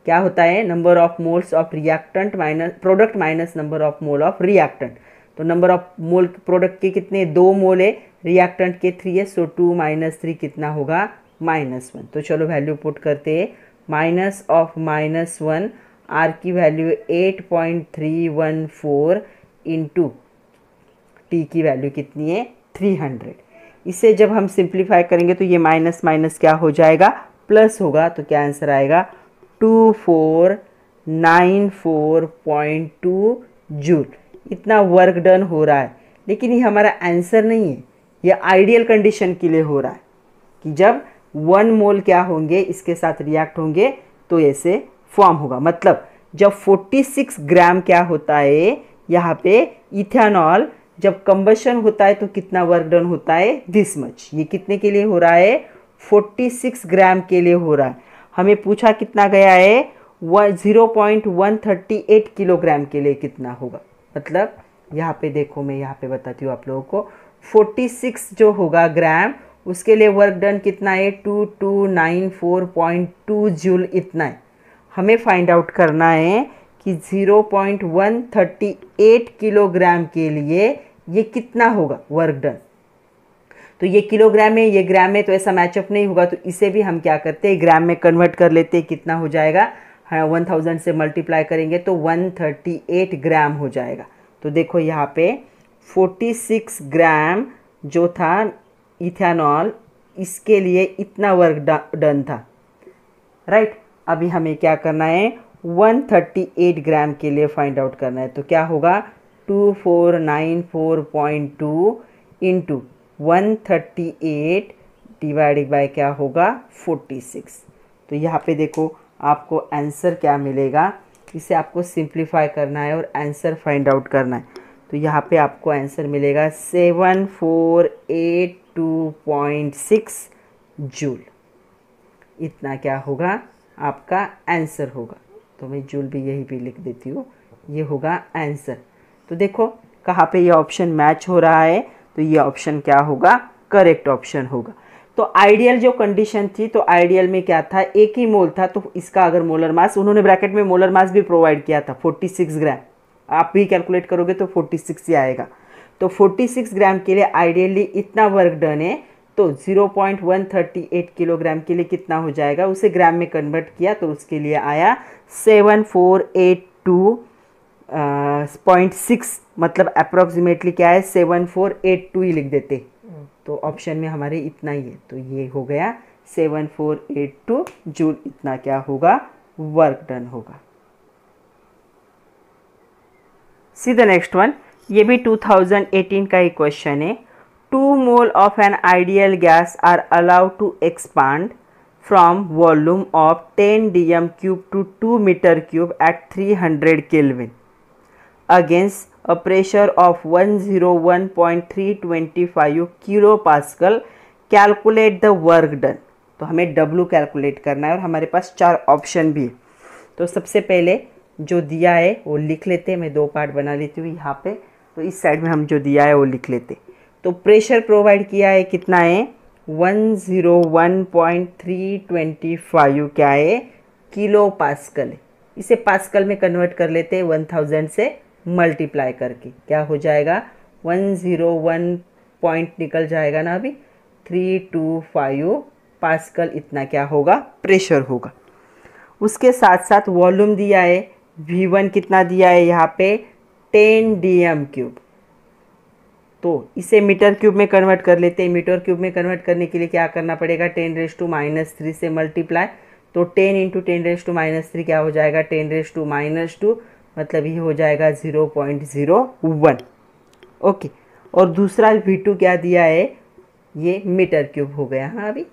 क्या होता है, number of moles of reactant minus product minus number of mole of reactant. तो नंबर ऑफ मोल प्रोडक्ट के कितने, 2 मोल है, रिएक्टेंट के 3 है, सो 2 - 3 कितना होगा, -1। तो चलो वैल्यू पुट करते हैं, -1 आर की वैल्यू 8.314 इंटू टी की वैल्यू कितनी है, 300। इसे जब हम सिंप्लीफाई करेंगे तो ये माइनस माइनस क्या हो जाएगा, प्लस होगा। तो क्या आंसर आएगा, 2494.2 जूल। इतना वर्क डन हो रहा है, लेकिन ये हमारा आंसर नहीं है, ये आइडियल कंडीशन के लिए हो रहा है कि जब 1 मोल क्या होंगे, इसके साथ रिएक्ट होंगे तो ऐसे फॉर्म होगा। मतलब जब 46 ग्राम क्या होता है, यहाँ पे इथेनॉल जब कंबशन होता है तो कितना वर्क डन होता है, दिस मच। ये कितने के लिए हो रहा है, 46 ग्राम के लिए हो रहा है। हमें पूछा कितना गया है, 0.138 किलोग्राम के लिए कितना होगा। मतलब यहाँ पे देखो, मैं यहाँ पे बताती हूँ आप लोगों को, 46 जो होगा ग्राम, उसके लिए वर्क डन कितना है, 2294.2 जूल इतना है। हमें फाइंड आउट करना है कि 0.138 किलोग्राम के लिए ये कितना होगा वर्क डन। तो ये किलोग्राम है, ये ग्राम है, तो ऐसा मैचअप नहीं होगा। तो इसे भी हम क्या करते हैं, ग्राम में कन्वर्ट कर लेते हैं। कितना हो जाएगा, हाँ 1000 से मल्टीप्लाई करेंगे तो 138 ग्राम हो जाएगा। तो देखो यहाँ पे 46 ग्राम जो था इथेनॉल, इसके लिए इतना वर्क डन था, राइट। अभी हमें क्या करना है, 138 ग्राम के लिए फाइंड आउट करना है। तो क्या होगा, 2494.2 इंटू 138 डिवाइडेड बाय क्या होगा, 46। तो यहाँ पे देखो आपको आंसर क्या मिलेगा, इसे आपको सिंप्लीफाई करना है और आंसर फाइंड आउट करना है। तो यहाँ पे आपको आंसर मिलेगा 7482.6 जूल। इतना क्या होगा, आपका आंसर होगा। तो मैं जूल भी यही पे लिख देती हूँ, ये होगा आंसर। तो देखो कहाँ पे ये ऑप्शन मैच हो रहा है, तो ये ऑप्शन क्या होगा, करेक्ट ऑप्शन होगा। तो आइडियल जो कंडीशन थी, तो आइडियल में क्या था, एक ही मोल था, तो इसका अगर मोलर मास, उन्होंने ब्रैकेट में मोलर मास भी प्रोवाइड किया था 46 ग्राम। आप भी कैलकुलेट करोगे तो 46 ही आएगा। तो 46 ग्राम के लिए आइडियली इतना वर्क डन है, तो 0.138 किलोग्राम के लिए कितना हो जाएगा, उसे ग्राम में कन्वर्ट किया तो उसके लिए आया 7482.6। मतलब अप्रॉक्सीमेटली क्या है, 7482 ही लिख देते, तो ऑप्शन में हमारे इतना ही है। तो ये हो गया 7482 जूल, इतना क्या होगा, वर्क डन होगा। सी द नेक्स्ट वन, ये भी 2018 का ही क्वेश्चन है। 2 मोल of an ideal gas are allowed to expand from volume of 10 dm cube to 2 meter cube at 300 Kelvin against a pressure of 101.325 kilo pascal, calculate the work done. तो हमें W calculate करना है और हमारे पास 4 option भी है। तो सबसे पहले जो दिया है वो लिख लेते हैं, मैं 2 पार्ट बना लेती हूँ यहाँ पे। तो इस साइड में हम जो दिया है वो लिख लेते। तो प्रेशर प्रोवाइड किया है, कितना है 101.325 क्या है किलो पास्कल है। इसे पास्कल में कन्वर्ट कर लेते हैं 1000 से मल्टीप्लाई करके, क्या हो जाएगा 101 पॉइंट निकल जाएगा ना अभी 325 पास्कल, इतना क्या होगा प्रेशर होगा। उसके साथ साथ वॉल्यूम दिया है, V1 कितना दिया है यहाँ पे 10 dm क्यूब। तो इसे मीटर क्यूब में कन्वर्ट कर लेते हैं। मीटर क्यूब में कन्वर्ट करने के लिए क्या करना पड़ेगा 10⁻³ से मल्टीप्लाई। तो 10 × 10⁻³ क्या हो जाएगा 10⁻², मतलब ये हो जाएगा 0.01। ओके, और दूसरा V2 क्या दिया है, ये मीटर क्यूब हो गया। हाँ, अभी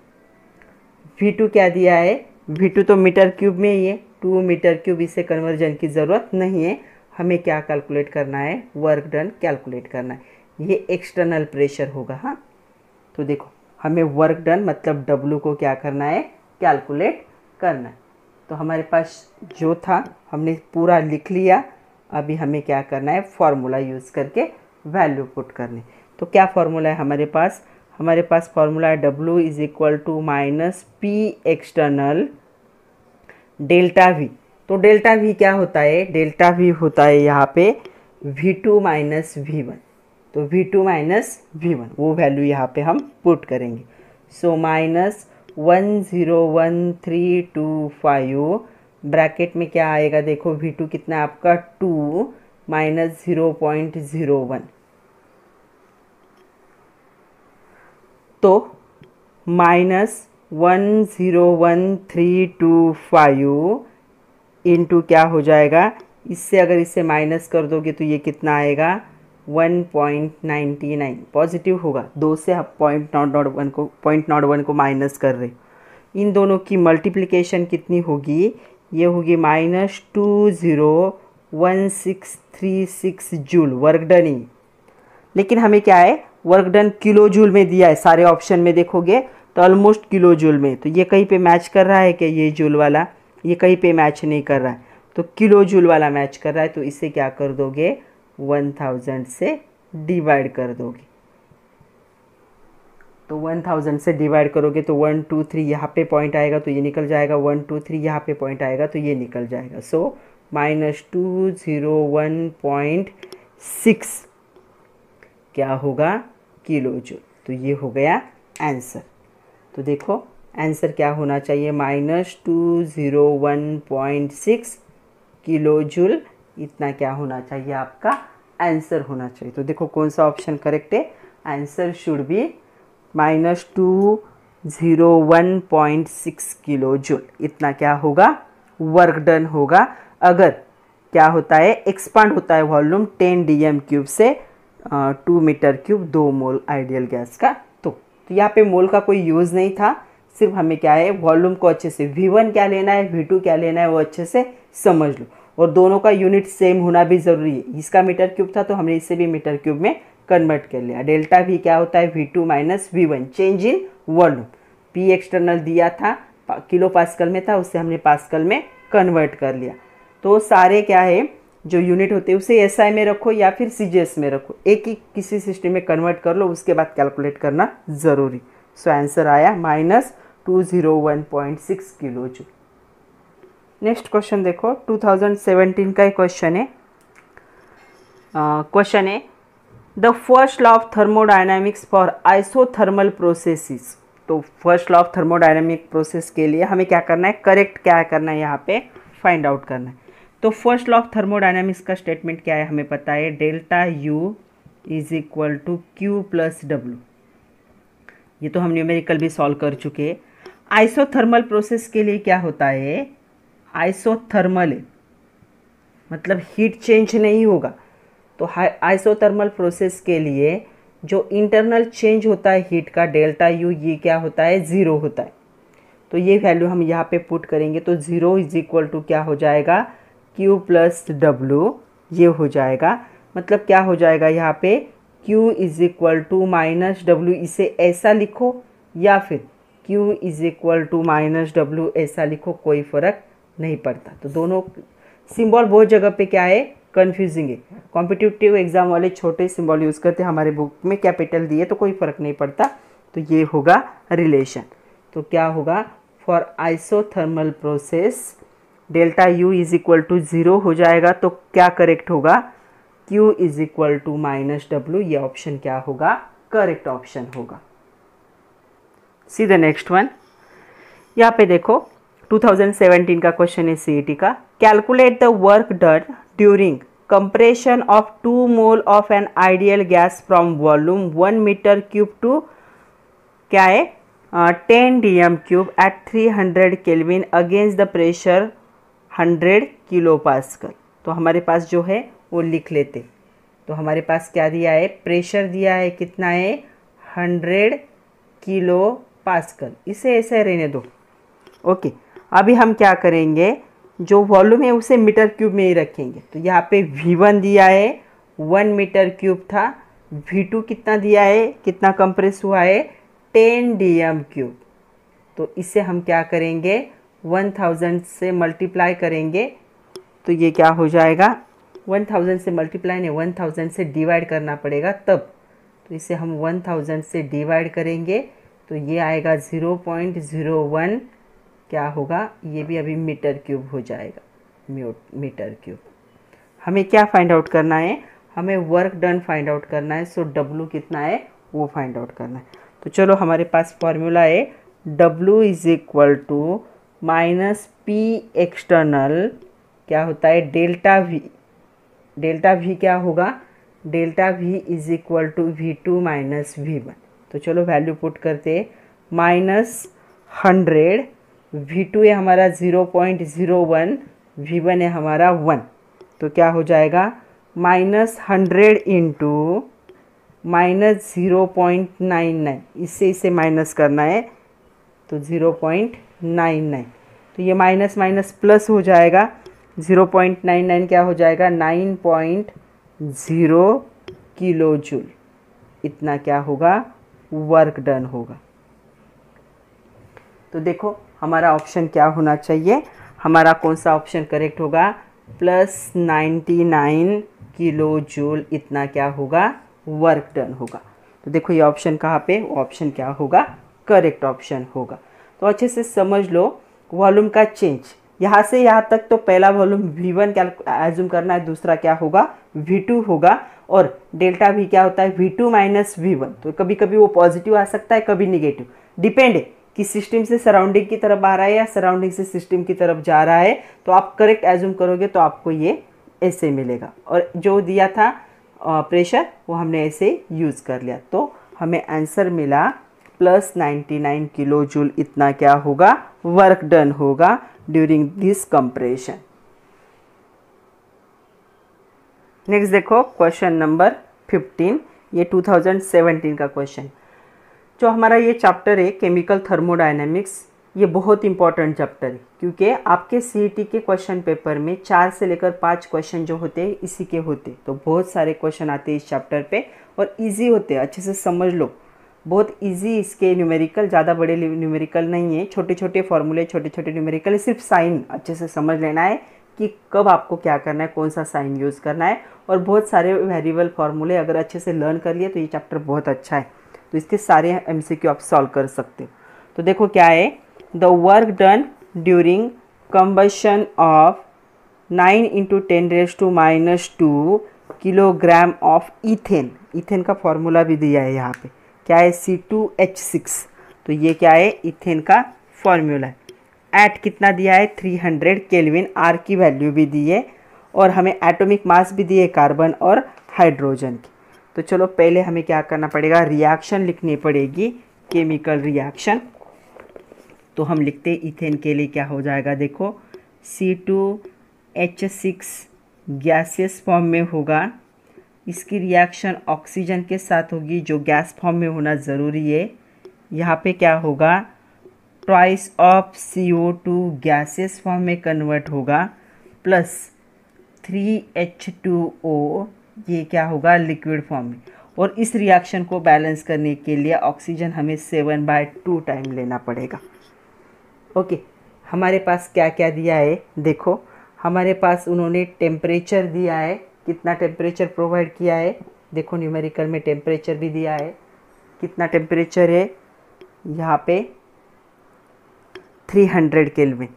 V2 क्या दिया है, V2 तो मीटर क्यूब में ही है, 2 मीटर क्यूब, इसे कन्वर्जन की ज़रूरत नहीं है। हमें क्या कैलकुलेट करना है, वर्क डन कैलकुलेट करना है। ये एक्सटर्नल प्रेशर होगा। हाँ, तो देखो हमें वर्क डन मतलब W को क्या करना है, कैलकुलेट करना है। तो हमारे पास जो था हमने पूरा लिख लिया। अभी हमें क्या करना है, फार्मूला यूज़ करके वैल्यू पुट करनी। तो क्या फार्मूला है हमारे पास फार्मूला है W = -P external delta V। तो डेल्टा V क्या होता है, डेल्टा V होता है यहाँ पे V2 - V1। तो V2 - V1 वो वैल्यू यहाँ पे हम पुट करेंगे। सो -101.325 ब्रैकेट में क्या आएगा, देखो V2 कितना है आपका 2 - 0.01। तो -101.325 इंटू क्या हो जाएगा, इससे अगर इसे माइनस कर दोगे तो ये कितना आएगा 1.99 पॉजिटिव होगा। 2 से आप 0.01 को माइनस कर रहे। इन दोनों की मल्टीप्लिकेशन कितनी होगी, ये होगी -201636 जूल वर्क डन ही। लेकिन हमें क्या है, वर्क डन किलो जूल में दिया है। सारे ऑप्शन में देखोगे तो ऑलमोस्ट किलो जूल में। तो ये कहीं पे मैच कर रहा है क्या, ये जूल वाला, ये कहीं पे मैच नहीं कर रहा है। तो किलो जूल वाला मैच कर रहा है। तो इसे क्या कर दोगे 1000 से डिवाइड कर दोगे। तो 1000 से डिवाइड करोगे तो 1 2 3 यहाँ पे पॉइंट आएगा तो ये निकल जाएगा, 1 2 3 यहाँ पे पॉइंट आएगा तो ये निकल जाएगा। सो -201.6 क्या होगा किलो जूल। तो ये हो गया आंसर। तो देखो आंसर क्या होना चाहिए, -201.6 किलो जूल, इतना क्या होना चाहिए आपका आंसर होना चाहिए। तो देखो कौन सा ऑप्शन करेक्ट है, answer should be -201.6 kilo joule. इतना क्या होगा वर्क डन होगा। अगर क्या होता है एक्सपांड होता है वॉल्यूम 10 dm क्यूब से 2 मीटर क्यूब 2 मोल आइडियल गैस का। तो यहाँ पे मोल का कोई यूज़ नहीं था, सिर्फ हमें क्या है वॉल्यूम को अच्छे से V1 क्या लेना है V2 क्या लेना है वो अच्छे से समझ लो। और दोनों का यूनिट सेम होना भी ज़रूरी है। इसका मीटर क्यूब था तो हमने इसे भी मीटर क्यूब में कन्वर्ट कर लिया। डेल्टा V क्या होता है V2 - V1 change in volume. P external दिया था किलो पास्कल में था, उससे हमने पास्कल में कन्वर्ट कर लिया। तो सारे क्या है जो यूनिट होते हैं उसे SI में रखो या फिर CGS में रखो, एक ही किसी सिस्टम में कन्वर्ट कर लो, उसके बाद कैलकुलेट करना ज़रूरी। सो आंसर आया -201.6 किलो जूल। नेक्स्ट क्वेश्चन देखो 2017 का एक क्वेश्चन है। क्वेश्चन है the first law of thermodynamics for isothermal processes. तो first law of thermodynamic process के लिए हमें क्या करना है, करेक्ट क्या करना है यहाँ पे फाइंड आउट करना है। तो फर्स्ट लॉ ऑफ थर्मोडायनामिक्स का स्टेटमेंट क्या है हमें पता है, डेल्टा U = Q + W। ये तो हम न्यूमेरिकल भी सॉल्व कर चुके हैं। आइसोथर्मल प्रोसेस के लिए क्या होता है, आइसोथर्मल है मतलब हीट चेंज नहीं होगा। तो आइसोथर्मल प्रोसेस के लिए जो इंटरनल चेंज होता है हीट का डेल्टा U, ये क्या होता है 0 होता है। तो ये वैल्यू हम यहाँ पे पुट करेंगे तो 0 इज इक्वल टू क्या हो जाएगा, Q प्लस W, ये हो जाएगा। मतलब क्या हो जाएगा यहाँ पे, Q is equal to minus W, इसे ऐसा लिखो या फिर Q is equal to minus W ऐसा लिखो, कोई फ़र्क नहीं पड़ता। तो दोनों सिंबल बहुत जगह पे क्या है, कन्फ्यूजिंग है। कॉम्पिटिटिव एग्जाम वाले छोटे सिंबल यूज़ करते हैं, हमारे बुक में कैपिटल दिए तो कोई फ़र्क नहीं पड़ता। तो ये होगा रिलेशन। तो क्या होगा, for isothermal process delta U is equal to 0 हो जाएगा। तो क्या करेक्ट होगा, Q is equal to minus W, ये ऑप्शन क्या होगा, करेक्ट ऑप्शन होगा। See the next one. यहाँ पे देखो 2017 का क्वेश्चन है CET का। Calculate the work done during compression of 2 mole of an ideal gas from volume 1 metre cube to क्या है 10 dm cube eight 300 kelvin against the pressure 100 kilo pascal. तो हमारे पास जो है वो लिख लेते। तो हमारे पास क्या दिया है, प्रेशर दिया है, कितना है 100 किलो पास्कल, इसे ऐसे रहने दो। ओके, अभी हम क्या करेंगे, जो वॉल्यूम है उसे मीटर क्यूब में ही रखेंगे। तो यहाँ पे V1 दिया है 1 मीटर क्यूब था, V2 कितना दिया है, कितना कंप्रेस हुआ है 10 dm क्यूब। तो इसे हम क्या करेंगे 1000 से मल्टीप्लाई करेंगे। तो ये क्या हो जाएगा, 1000 से मल्टीप्लाई नहीं 1000 से डिवाइड करना पड़ेगा तब। तो इसे हम 1000 से डिवाइड करेंगे तो ये आएगा 0.01 क्या होगा, ये भी अभी मीटर क्यूब हो जाएगा, मीटर क्यूब। हमें क्या फाइंड आउट करना है, हमें वर्क डन फाइंड आउट करना है। सो W कितना है वो फाइंड आउट करना है। तो चलो हमारे पास फॉर्मूला है W is equal to minus P external क्या होता है डेल्टा V। डेल्टा V क्या होगा, delta V is equal to V2 minus V1। तो चलो वैल्यू पुट करते, माइनस 100, V2 है हमारा 0.01, V1 है हमारा 1। तो क्या हो जाएगा माइनस 100 इंटू माइनस 0.99, इससे इसे माइनस करना है तो 0.99। तो ये माइनस माइनस प्लस हो जाएगा, 0.99 क्या हो जाएगा 9.0 किलो जूल, इतना क्या होगा वर्क डन होगा। तो देखो हमारा ऑप्शन क्या होना चाहिए, हमारा कौन सा ऑप्शन करेक्ट होगा, प्लस 99 किलो जूल, इतना क्या होगा वर्क डन होगा। तो देखो ये ऑप्शन कहाँ पे, ऑप्शन क्या होगा करेक्ट ऑप्शन होगा। तो अच्छे से समझ लो वॉल्यूम का चेंज, यहाँ से यहाँ तक तो पहला वॉल्यूम V1 क्या एज्यूम करना है, दूसरा क्या होगा V2 होगा, और डेल्टा V क्या होता है V2 माइनस V1। तो कभी कभी वो पॉजिटिव आ सकता है, कभी निगेटिव, डिपेंड है कि सिस्टम से सराउंडिंग की तरफ आ रहा है या सराउंडिंग से सिस्टम की तरफ जा रहा है। तो आप करेक्ट एज्यूम करोगे तो आपको ये ऐसे मिलेगा, और जो दिया था प्रेशर वो हमने ऐसे यूज़ कर लिया। तो हमें आंसर मिला प्लस 99 किलो जूल, इतना क्या होगा वर्क डन होगा ड्यूरिंग दिस कंप्रेशन। नेक्स्ट देखो क्वेश्चन नंबर 15, ये 2017 का क्वेश्चन। जो हमारा ये चैप्टर है केमिकल थर्मोडायनेमिक्स, ये बहुत इंपॉर्टेंट चैप्टर है, क्योंकि आपके CET के क्वेश्चन पेपर में 4 से लेकर 5 क्वेश्चन जो होते हैं इसी के होते। तो बहुत सारे क्वेश्चन आते हैं इस चैप्टर पे और इजी होते हैं, अच्छे से समझ लो, बहुत इजी। इसके न्यूमेरिकल ज़्यादा बड़े न्यूमेरिकल नहीं है, छोटे छोटे फॉर्मूले, छोटे छोटे न्यूमेरिकल, सिर्फ साइन अच्छे से समझ लेना है कि कब आपको क्या करना है, कौन सा साइन यूज़ करना है। और बहुत सारे वेरिएबल फार्मूले अगर अच्छे से लर्न कर लिए तो ये चैप्टर बहुत अच्छा है। तो इसके सारे MCQ आप सॉल्व कर सकते हो। तो देखो क्या है, the work done during combustion of 9 × 10⁻² kilogram of ethane. Ethane का फॉर्मूला भी दिया है यहाँ पे, क्या है C2H6। तो ये क्या है इथेन का फॉर्मूला है। एट कितना दिया है 300 केल्विन, आर की वैल्यू भी दी है, और हमें एटॉमिक मास भी दी है कार्बन और हाइड्रोजन की। तो चलो पहले हमें क्या करना पड़ेगा, रिएक्शन लिखनी पड़ेगी, केमिकल रिएक्शन। तो हम लिखते इथेन के लिए क्या हो जाएगा, देखो C2H6 गैसियस फॉर्म में होगा, इसकी रिएक्शन ऑक्सीजन के साथ होगी जो गैस फॉर्म में होना ज़रूरी है। यहाँ पे क्या होगा twice of CO2 gases form में कन्वर्ट होगा प्लस 3H2O ये क्या होगा लिक्विड फॉर्म में। और इस रिएक्शन को बैलेंस करने के लिए ऑक्सीजन हमें 7/2 टाइम लेना पड़ेगा। ओके, हमारे पास क्या क्या दिया है देखो, हमारे पास उन्होंने टेम्परेचर दिया है, कितना टेम्परेचर प्रोवाइड किया है देखो, न्यूमेरिकल में टेम्परेचर भी दिया है, कितना टेम्परेचर है यहाँ पे 300 केल्विन।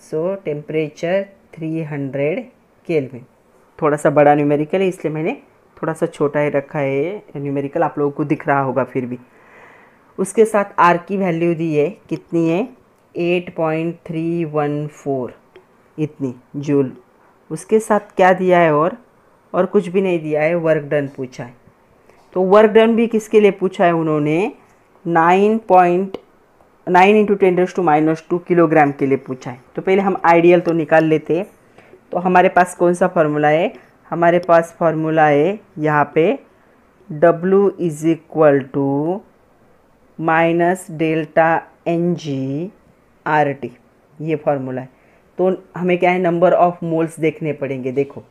सो टेम्परेचर 300 केल्विन, थोड़ा सा बड़ा न्यूमेरिकल है इसलिए मैंने थोड़ा सा छोटा ही रखा है न्यूमेरिकल, आप लोगों को दिख रहा होगा फिर भी। उसके साथ आर की वैल्यू दी है, कितनी है 8.314 इतनी जूल। उसके साथ क्या दिया है और कुछ भी नहीं दिया है, वर्क डन पूछा है। तो वर्क डन भी किसके लिए पूछा है उन्होंने 9 × 10⁻² किलोग्राम के लिए पूछा है। तो पहले हम आइडियल तो निकाल लेते हैं। तो हमारे पास कौन सा फार्मूला है, हमारे पास फार्मूला है यहाँ पे W = -ΔNg/RT, ये फार्मूला है। तो हमें क्या है नंबर ऑफ मोल्स देखने पड़ेंगे। देखो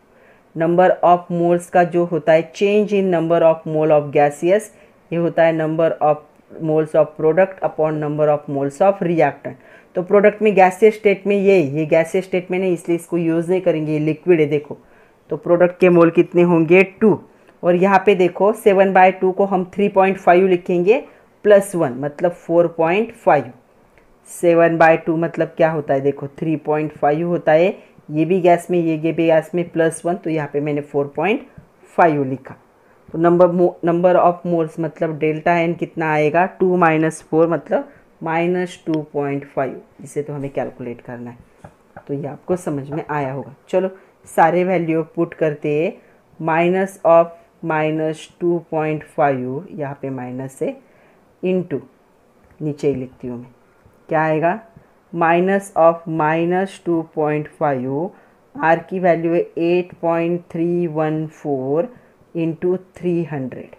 नंबर ऑफ मोल्स का जो होता है change in number of mole of gaseous, ये होता है number of moles of product upon number of moles of reactant. तो प्रोडक्ट में गैसियस स्टेट में ये गैसियस स्टेट में नहीं, इसलिए इसको यूज़ नहीं करेंगे, ये लिक्विड है देखो। तो प्रोडक्ट के मोल कितने होंगे 2, और यहाँ पे देखो 7/2 को हम 3.5 लिखेंगे +1 मतलब 4.5। 7/2 मतलब क्या होता है देखो 3.5 होता है, ये भी गैस में ये भी गैस में +1, तो यहाँ पे मैंने 4.5 लिखा। तो नंबर ऑफ मोल्स मतलब ΔN कितना आएगा 2 - 4 मतलब -2.5। इसे तो हमें कैलकुलेट करना है, तो ये आपको समझ में आया होगा। चलो सारे वैल्यू पुट करते हैं, -2.5 यहाँ पे माइनस है इंटू नीचे ही लिखती हूँ मैं, क्या आएगा -2.5, आर की वैल्यू है 8.314 × 300।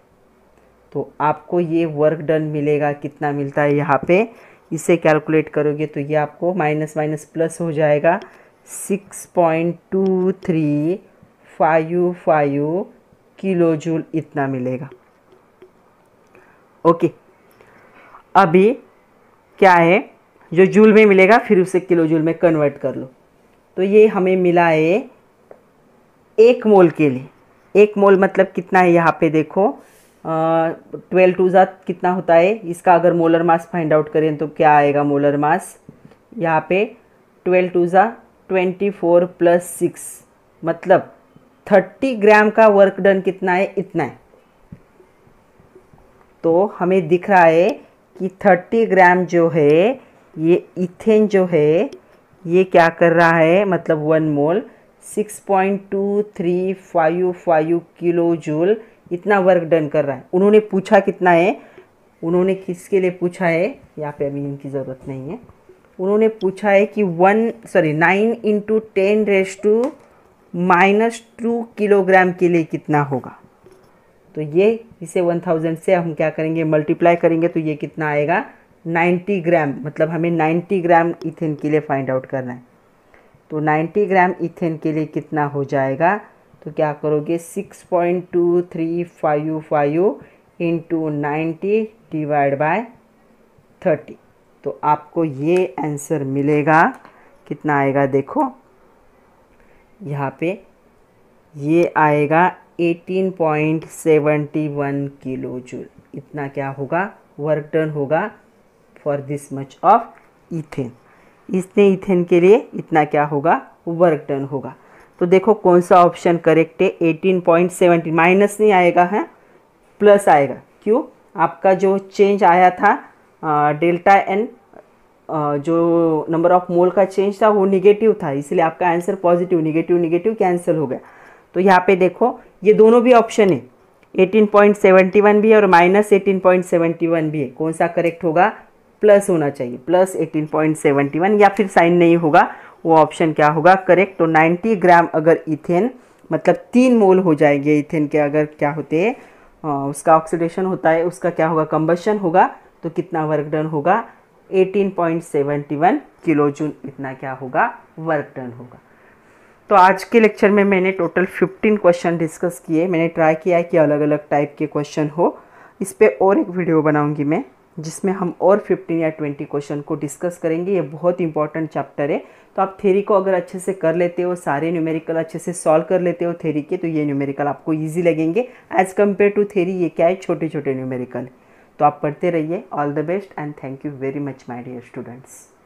तो आपको ये वर्क डन मिलेगा, कितना मिलता है यहाँ पे, इसे कैलकुलेट करोगे तो ये आपको माइनस माइनस प्लस हो जाएगा 6.2355 किलो जूल इतना मिलेगा। ओके, अभी क्या है जो जूल में मिलेगा फिर उसे किलो जूल में कन्वर्ट कर लो। तो ये हमें मिला है 1 मोल के लिए। 1 मोल मतलब कितना है यहाँ पे देखो 12 कितना होता है इसका, अगर मोलर मास फाइंड आउट करें तो क्या आएगा मोलर मास यहाँ पे 12 24 + 6 मतलब 30 ग्राम का वर्क डन कितना है इतना है। तो हमें दिख रहा है कि 30 ग्राम जो है ये इथेन जो है ये क्या कर रहा है, मतलब 1 मोल 6.2355 किलो जूल इतना वर्क डन कर रहा है। उन्होंने पूछा कितना है, उन्होंने किसके लिए पूछा है, यहाँ पे अभी इनकी ज़रूरत नहीं है, उन्होंने पूछा है कि 9 × 10⁻² किलोग्राम के लिए कितना होगा। तो ये इसे 1000 से हम क्या करेंगे मल्टीप्लाई करेंगे तो ये कितना आएगा 90 ग्राम, मतलब हमें 90 ग्राम इथेन के लिए फाइंड आउट करना है। तो 90 ग्राम इथेन के लिए कितना हो जाएगा, तो क्या करोगे 6.2355 × 90 / 30। तो आपको ये आंसर मिलेगा, कितना आएगा देखो यहाँ पे ये आएगा 18.71 किलो जूल इतना क्या होगा वर्क डन होगा for this much of ethane. इसने इथेन के लिए इतना क्या होगा वर्क डन होगा। तो देखो कौन सा ऑप्शन करेक्ट है, 18.70 माइनस नहीं आएगा है प्लस आएगा। क्यों, आपका जो चेंज आया था ΔN जो नंबर ऑफ मोल का चेंज था वो निगेटिव था, इसलिए आपका आंसर पॉजिटिव निगेटिव कैंसिल हो गया। तो यहाँ पे देखो ये दोनों भी ऑप्शन है, 18.71 भी है और -18.71 भी है। कौन सा करेक्ट होगा, प्लस होना चाहिए, प्लस 18.71 या फिर साइन नहीं होगा वो ऑप्शन क्या होगा करेक्ट। तो 90 ग्राम अगर इथेन मतलब 3 मोल हो जाएंगे इथेन के, अगर क्या होते हैं उसका ऑक्सीडेशन होता है, उसका क्या होगा कंबशन होगा, तो कितना वर्क डन होगा, 18.71 किलो जूल इतना क्या होगा, वर्क डन होगा। तो आज के लेक्चर में मैंने टोटल 15 क्वेश्चन डिस्कस किए। मैंने ट्राई किया है कि अलग अलग टाइप के क्वेश्चन हो। इस पे और एक वीडियो बनाऊंगी मैं, जिसमें हम और 15 या 20 क्वेश्चन को डिस्कस करेंगे। ये बहुत इंपॉर्टेंट चैप्टर है। तो आप थ्योरी को अगर अच्छे से कर लेते हो, सारे न्यूमेरिकल अच्छे से सॉल्व कर लेते हो थ्योरी के, तो ये न्यूमेरिकल आपको ईजी लगेंगे एज़ कम्पेयर टू थ्योरी। ये क्या है, छोटे छोटे न्यूमेरिकल। तो आप पढ़ते रहिए। All the best and thank you very much my dear students.